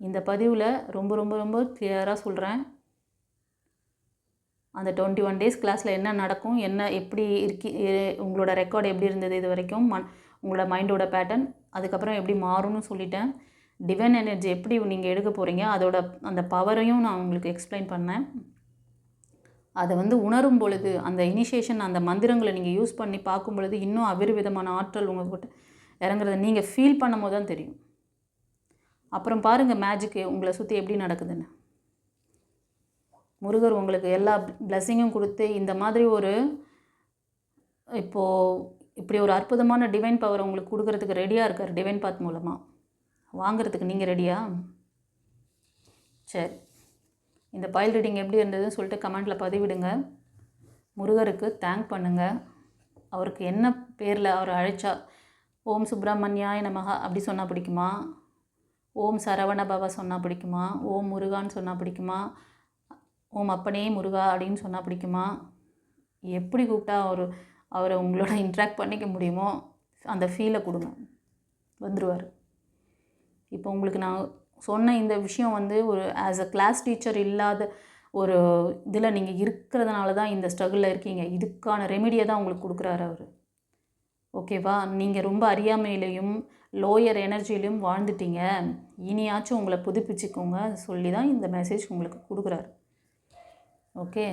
இந்த பதிவில் ரொம்ப ரொம்ப ரொம்ப கிளியராக சொல்கிறேன். அந்த 21 டேஸ் கிளாஸில் என்ன நடக்கும், எப்படி உங்களோட ரெக்கார்டு எப்படி இருந்தது இது வரைக்கும், உங்களோட மைண்டோட பேட்டர்ன், அதுக்கப்புறம் எப்படி மாறும்னு சொல்லிட்டேன். டிவைன் எனர்ஜி எப்படி நீங்கள் எடுக்க போகிறீங்க, அதோட அந்த பவரையும் நான் உங்களுக்கு எக்ஸ்பிளைன் பண்ணேன். அதை வந்து உணரும் பொழுது, அந்த இனிஷியேஷன், அந்த மந்திரங்களை நீங்கள் யூஸ் பண்ணி பார்க்கும் பொழுது இன்னும் அபரிவிதமான ஆற்றல் உங்கள்கிட்ட இறங்குறத நீங்கள் ஃபீல் பண்ணும் போது தான் தெரியும். அப்புறம் பாருங்கள் மேஜிக்கு உங்களை சுற்றி எப்படி நடக்குதுன்னு. முருகர் உங்களுக்கு எல்லா பிளெஸ்ஸிங்கும் கொடுத்து இந்த மாதிரி இப்படி ஒரு அற்புதமான டிவைன் பவர் உங்களுக்கு கொடுக்கறதுக்கு ரெடியாக இருக்கார். டிவைன் பாத் மூலமாக வாங்கிறதுக்கு நீங்கள் ரெடியா? சரி, இந்த பைல் ரீடிங் எப்படி இருந்ததுன்னு சொல்லிட்டு கமெண்ட்டில் பதிவிடுங்க. முருகருக்கு தேங்க் பண்ணுங்கள். அவருக்கு என்ன பேரில் அவர் அழைச்சா, ஓம் சுப்பிரமணியாய நமஹ அப்படி சொன்னால் பிடிக்குமா, ஓம் சரவண பவ சொன்னால் பிடிக்குமா, ஓம் முருகான்னு சொன்னால் பிடிக்குமா, ஓம் அப்பனே முருகா அப்படின்னு சொன்னால் பிடிக்குமா, எப்படி கூப்பிட்டா அவரை உங்களோட இன்ட்ராக்ட் பண்ணிக்க முடியுமோ அந்த ஃபீலை கொடுங்க, வந்துடுவார். இப்போ உங்களுக்கு நான் சொன்ன இந்த விஷயம் வந்து ஒரு ஆஸ் அ கிளாஸ் டீச்சர் இல்லாத ஒரு இதில் நீங்கள் இருக்கிறதுனால தான் இந்த ஸ்ட்ரகிளில் இருக்கீங்க. இதுக்கான ரெமிடியை தான் உங்களுக்கு கொடுக்குறாரு அவர். ஓகேவா? நீங்கள் ரொம்ப அறியாமையிலையும் லோயர் எனர்ஜிலையும் வாழ்ந்துட்டீங்க, இனியாச்சும் உங்களை புதுப்பிச்சுக்கோங்க சொல்லி தான் இந்த மெசேஜ் உங்களுக்கு கொடுக்குறாரு. ஓகே,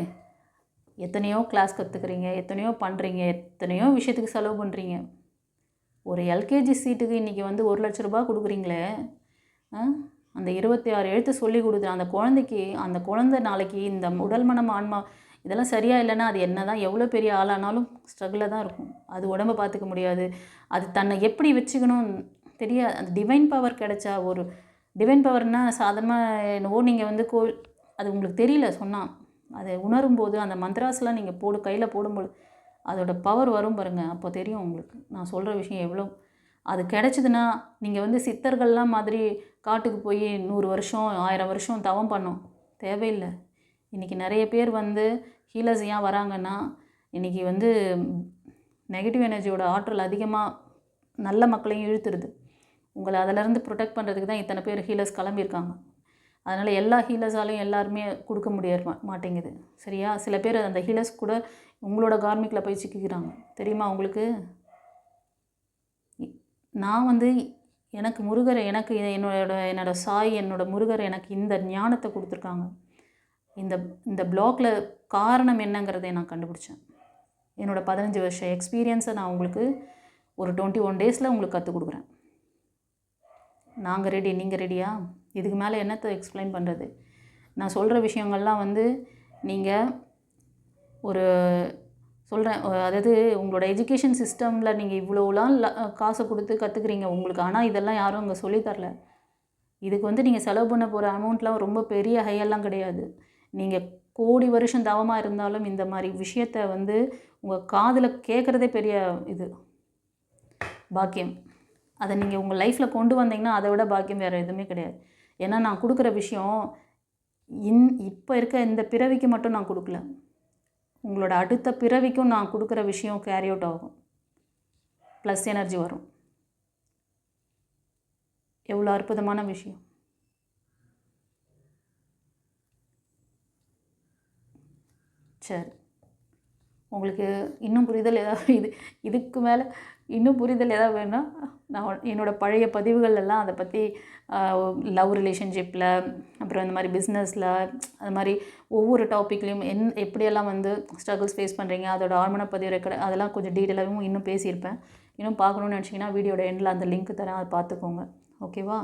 எத்தனையோ கிளாஸ் கற்றுக்குறீங்க, எத்தனையோ பண்ணுறீங்க, எத்தனையோ விஷயத்துக்கு செலவு பண்ணுறீங்க. ஒரு எல்கேஜி சீட்டுக்கு இன்றைக்கி வந்து 1 லட்ச ரூபா கொடுக்குறீங்களே, அந்த 26 எழுத்து சொல்லி கொடுக்குற அந்த குழந்தை நாளைக்கு இந்த உடல் மனம் ஆன்மா இதெல்லாம் சரியாக இல்லைன்னா அது என்ன தான் எவ்வளோ பெரிய ஆளானாலும் ஸ்ட்ரகிளில் தான் இருக்கும். அது உடம்பை பார்த்துக்க முடியாது, அது தன்னை எப்படி வச்சுக்கணும் தெரியாது. அந்த டிவைன் பவர் கிடைச்சா, ஒரு டிவைன் பவர்னால் சாதாரணமாக என்னவோ நீங்கள் வந்து அது உங்களுக்கு தெரியல சொன்னால், அதை உணரும்போது அந்த மந்த்ராஸ்லாம் நீங்கள் கையில் போடும்போது அதோட பவர் வரும் பாருங்கள், அப்போ தெரியும் உங்களுக்கு நான் சொல்கிற விஷயம் எவ்வளோ அது கிடச்சிதுன்னா நீங்கள் வந்து சித்தர்கள்லாம் மாதிரி காட்டுக்கு போய் 100 வருஷம் 1000 வருஷம் தவம் பண்ணோம் தேவையில்லை. இன்றைக்கி நிறைய பேர் வந்து ஹீலர்ஸ் ஏன் வராங்கன்னா, இன்றைக்கி வந்து நெகட்டிவ் எனர்ஜியோட ஆற்றல் அதிகமாக நல்ல மக்களையும் இழுத்துருது. உங்களை அதிலேருந்து ப்ரொடெக்ட் பண்ணுறதுக்கு தான் இத்தனை பேர் ஹீலர்ஸ் கிளம்பியிருக்காங்க. அதனால் எல்லா ஹீலர்ஸாலையும் எல்லாருமே கொடுக்க மாட்டேங்குது. சரியா? சில பேர் அந்த ஹீலர்ஸ் கூட உங்களோட கார்மிக்கில் போய் சிக்கிக்கிறாங்க. தெரியுமா உங்களுக்கு? நான் வந்து எனக்கு முருகர் எனக்கு என்னோட சாய் என்னோட முருகர் எனக்கு இந்த ஞானத்தை கொடுத்துருக்காங்க. இந்த இந்த பிளாக்ல காரணம் என்னங்கிறதை நான் கண்டுபிடிச்சேன். என்னோடய 15 வருஷம் எக்ஸ்பீரியன்ஸை நான் உங்களுக்கு ஒரு 21 டேஸில் உங்களுக்கு கற்றுக் கொடுக்குறேன். நாங்கள் ரெடி, நீங்கள் ரெடியா? இதுக்கு மேலே என்னத்தை எக்ஸ்பிளைன் பண்ணுறது? நான் சொல்கிற விஷயங்கள்லாம் வந்து நீங்கள் ஒரு சொல்கிறேன், அதாவது உங்களோட எஜுகேஷன் சிஸ்டமில் நீங்கள் இவ்வளோலாம் காசை கொடுத்து கற்றுக்குறீங்க உங்களுக்கு. ஆனால் இதெல்லாம் யாரும் அங்கே சொல்லித்தரல. இதுக்கு வந்து நீங்கள் செலவு பண்ண போகிற அமௌண்ட்லாம் ரொம்ப பெரிய ஹையெல்லாம் கிடையாது. நீங்கள் கோடி வருஷம் தவமாக இருந்தாலும் இந்த மாதிரி விஷயத்தை வந்து உங்கள் காதில் கேட்குறதே பெரிய இது பாக்கியம். அதை நீங்கள் உங்கள் லைஃப்பில் கொண்டு வந்தீங்கன்னா அதை விட பாக்கியம் வேறு எதுவுமே கிடையாது. ஏன்னா நான் கொடுக்குற விஷயம் இப்போ இருக்க இந்த பிறவிக்கு மட்டும் நான் கொடுக்கல, உங்களோட அடுத்த பிறவிக்கும் நான் கொடுக்குற விஷயம் கேரி அவுட் ஆகும், ப்ளஸ் எனர்ஜி வரும். எவ்வளோ அற்புதமான விஷயம். சரி, உங்களுக்கு இன்னும் புரிதல் ஏதாவது இதுக்கு மேலே இன்னும் புரிதல் ஏதாவது வேணும்னா நான் என்னோடய பழைய பதிவுகள் எல்லாம் அதை பற்றி லவ் ரிலேஷன்ஷிப்பில், அப்புறம் இந்த மாதிரி பிஸ்னஸில், அது மாதிரி ஒவ்வொரு டாப்பிக்லேயும் எப்படியெல்லாம் வந்து ஸ்ட்ரகிள்ஸ் ஃபேஸ் பண்ணுறீங்க, அதோட ஆழ்மன பதிவு ரெக்கார்டு அதெல்லாம் கொஞ்சம் டீட்டெயிலாகவும் இன்னும் பேசியிருப்பேன். இன்னும் பார்க்கணுன்னு நினச்சிங்கன்னா வீடியோட எண்டில் அந்த லிங்க் தரேன், அதை பார்த்துக்கோங்க. ஓகேவா?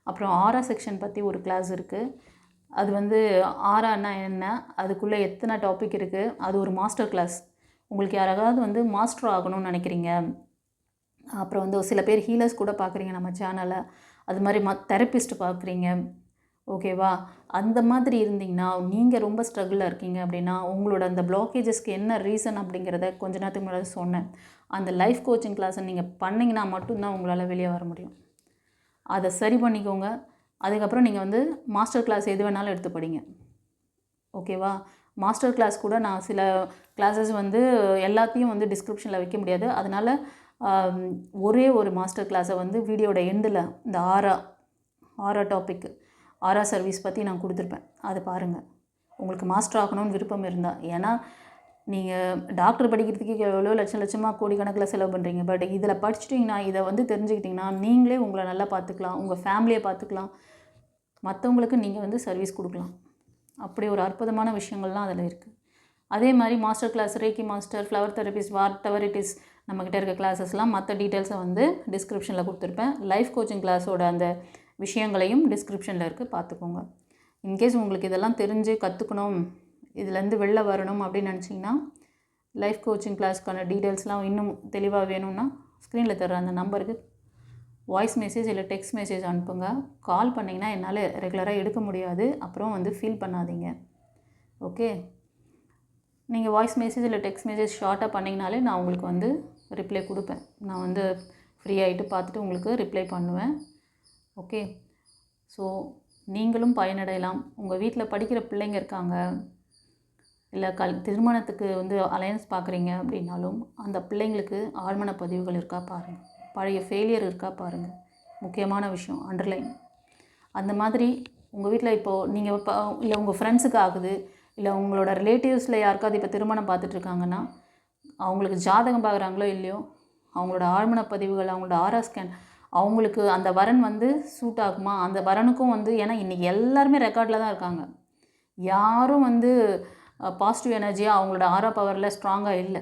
அப்புறம் ஆரா செக்ஷன் பற்றி ஒரு கிளாஸ் இருக்குது. அது வந்து ஆரான்னா என்ன, அதுக்குள்ளே எத்தனை டாபிக் இருக்குது, அது ஒரு மாஸ்டர் கிளாஸ். உங்களுக்கு யாராவது வந்து மாஸ்டர் ஆகணும்னு நினைக்கிறீங்க, அப்புறம் வந்து சில பேர் ஹீலர்ஸ் கூட பார்க்குறீங்க நம்ம சேனலில், அது மாதிரி தெரப்பிஸ்ட் பார்க்குறீங்க, ஓகேவா? அந்த மாதிரி இருந்தீங்கன்னா, நீங்கள் ரொம்ப ஸ்ட்ரகிளாக இருக்கீங்க அப்படின்னா, உங்களோட அந்த பிளாக்கேஜஸ்க்கு என்ன ரீசன் அப்படிங்கிறத கொஞ்ச நேரத்துக்கு முன்னாடி சொன்னேன். அந்த லைஃப் கோச்சிங் கிளாஸை நீங்கள் பண்ணிங்கன்னா மட்டும்தான் உங்களால் வெளியே வர முடியும். அதை சரி பண்ணிக்கோங்க. அதுக்கப்புறம் நீங்கள் வந்து மாஸ்டர் கிளாஸ் எது வேணாலும் எடுத்து படிங்க, ஓகேவா? மாஸ்டர் கிளாஸ் கூட நான் சில கிளாஸஸ் வந்து எல்லாத்தையும் வந்து டிஸ்கிரிப்ஷனில் வைக்க முடியாது. அதனால் ஒரே ஒரு மாஸ்டர் கிளாஸை வந்து வீடியோட எண்டில் இந்த ஆரா டாபிக், ஆரா சர்வீஸ் பற்றி நான் கொடுத்துருப்பேன். அதை பாருங்கள், உங்களுக்கு மாஸ்டர் ஆகணும்னு விருப்பம் இருந்தால். ஏன்னா நீங்கள் டாக்டர் படிக்கிறதுக்கு எவ்வளோ லட்சமாக கோடிக்கணக்கில் செலவு பண்ணுறீங்க. பட் இதில் படிச்சுட்டிங்கன்னா, இதை வந்து தெரிஞ்சுக்கிட்டிங்கன்னா, நீங்களே உங்களை நல்லா பார்த்துக்கலாம், உங்கள் ஃபேமிலியை பார்த்துக்கலாம், மற்றவங்களுக்கு நீங்கள் வந்து சர்வீஸ் கொடுக்கலாம். அப்படி ஒரு அற்புதமான விஷயங்கள்லாம் அதில் இருக்குது. அதே மாதிரி master class, reiki master, flower therapist, whatever it is, நம்மக்கிட்ட இருக்க கிளாஸஸ்லாம் மற்ற டீட்டெயில்ஸை வந்து டிஸ்கிரிப்ஷனில் கொடுத்துருப்பேன். லைஃப் கோச்சிங் கிளாஸோட அந்த விஷயங்களையும் டிஸ்கிரிப்ஷனில் இருக்குது, பார்த்துக்கோங்க. இன்கேஸ் உங்களுக்கு இதெல்லாம் தெரிஞ்சு கற்றுக்கணும், இதுலேருந்து வெளில வரணும் அப்படின்னு நினச்சிங்கன்னா, லைஃப் கோச்சிங் கிளாஸ்க்கான டீட்டெயில்ஸ்லாம் இன்னும் தெளிவாக வேணும்னா ஸ்க்ரீனில் தர்ற அந்த நம்பருக்கு வாய்ஸ் மெசேஜ் இல்லை டெக்ஸ்ட் மெசேஜ் அனுப்புங்க. கால் பண்ணிங்கன்னா என்னால் ரெகுலராக எடுக்க முடியாது, அப்புறம் வந்து ஃபீல் பண்ணாதீங்க. ஓகே, நீங்கள் வாய்ஸ் மெசேஜ் இல்லை டெக்ஸ்ட் மெசேஜ் ஷார்ட்டாக பண்ணிங்கனாலே நான் உங்களுக்கு வந்து ரிப்ளை கொடுப்பேன். நான் வந்து ஃப்ரீ ஆகிட்டு பார்த்துட்டு உங்களுக்கு ரிப்ளை பண்ணுவேன். ஓகே, ஸோ நீங்களும் பயனடையலாம். உங்கள் வீட்டில் படிக்கிற பிள்ளைங்க இருக்காங்க, இல்லை திருமணத்துக்கு வந்து அலையன்ஸ் பார்க்குறீங்க அப்படின்னாலும் அந்த பிள்ளைங்களுக்கு ஆழ்மன பதிவுகள் இருக்கா பாருங்கள், பழைய ஃபெயிலியர் இருக்கா பாருங்கள். முக்கியமான விஷயம் அண்டர்லைன். அந்த மாதிரி உங்கள் வீட்டில் இப்போது நீங்கள் இல்லை உங்கள் ஃப்ரெண்ட்ஸுக்கு ஆகுது, இல்லை உங்களோட ரிலேட்டிவ்ஸில் யாருக்காவது இப்போ திருமணம் பார்த்துட்ருக்காங்கன்னா, அவங்களுக்கு ஜாதகம் பார்க்குறாங்களோ இல்லையோ, அவங்களோட ஆழ்மன பதிவுகள், அவங்களோட ஆரா ஸ்கேன், அவங்களுக்கு அந்த வரன் வந்து சூட் ஆகுமா, அந்த வரனுக்கும் வந்து, ஏன்னா இன்றைக்கி எல்லாருமே ரெக்கார்டில் தான் இருக்காங்க. யாரும் வந்து பாசிட்டிவ் எனர்ஜியாக அவங்களோட ஆரா பவரில் ஸ்ட்ராங்காக இல்லை.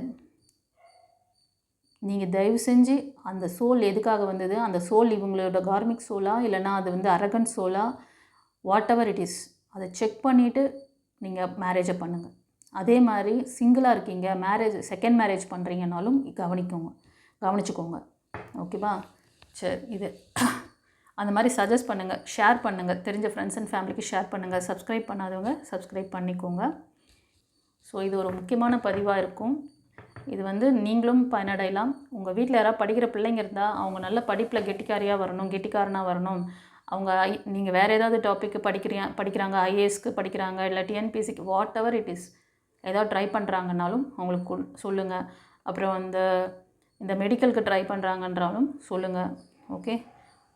நீங்கள் தயவு செஞ்சு அந்த சோல் எதுக்காக வந்தது, அந்த சோல் இவங்களோட கார்மிக் சோலா, இல்லைனா அது வந்து அரகன்ட் சோலா, வாட் எவர் இட் இஸ், அதை செக் பண்ணிவிட்டு நீங்கள் மேரேஜை பண்ணுங்கள். அதே மாதிரி சிங்கிளாக இருக்கீங்க, செகண்ட் மேரேஜ் பண்ணுறீங்கனாலும் கவனிச்சுக்கோங்க. ஓகேவா? சரி, இது அந்த மாதிரி சஜஸ்ட் பண்ணுங்கள், ஷேர் பண்ணுங்கள், தெரிஞ்ச ஃப்ரெண்ட்ஸ் அண்ட் ஃபேமிலிக்கு ஷேர் பண்ணுங்கள். சப்ஸ்கிரைப் பண்ணாதவங்க சப்ஸ்கிரைப் பண்ணிக்கோங்க. ஸோ இது ஒரு முக்கியமான பதிவாக இருக்கும். இது வந்து நீங்களும் பயனடையலாம். உங்கள் வீட்டில் யாராவது படிக்கிற பிள்ளைங்க இருந்தால் அவங்க நல்ல படிப்பில் கெட்டிக்காரியாக வரணும், கெட்டிக்காரனாக வரணும். அவங்க நீங்கள் வேறு ஏதாவது டாப்பிக்கு படிக்கிறாங்க, ஐஏஎஸ்க்கு படிக்கிறாங்க, இல்லை டிஎன்பிஎஸ்சிக்கு வாட் எவர் இட் இஸ், ஏதாவது ட்ரை பண்ணுறாங்கன்னாலும் அவங்களுக்கு சொல்லுங்கள். அப்புறம் இந்த மெடிக்கலுக்கு ட்ரை பண்ணுறாங்கன்றாலும் சொல்லுங்கள். ஓகே,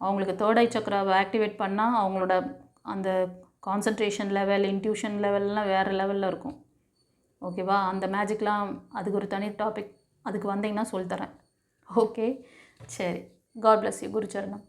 அவங்களுக்கு தேர்ட் ஐ சக்கராவை ஆக்டிவேட் பண்ணால் அவங்களோட அந்த கான்சன்ட்ரேஷன் லெவல், இன்ட்யூஷன் லெவல்லாம் வேறு லெவலில் இருக்கும். ஓகேவா? அந்த மேஜிக்லாம் அதுக்கு ஒரு தனி டாபிக், அதுக்கு வந்தீங்கன்னா சொல்லித்தரேன். ஓகே, சரி. God bless you. குருச்சரணம்.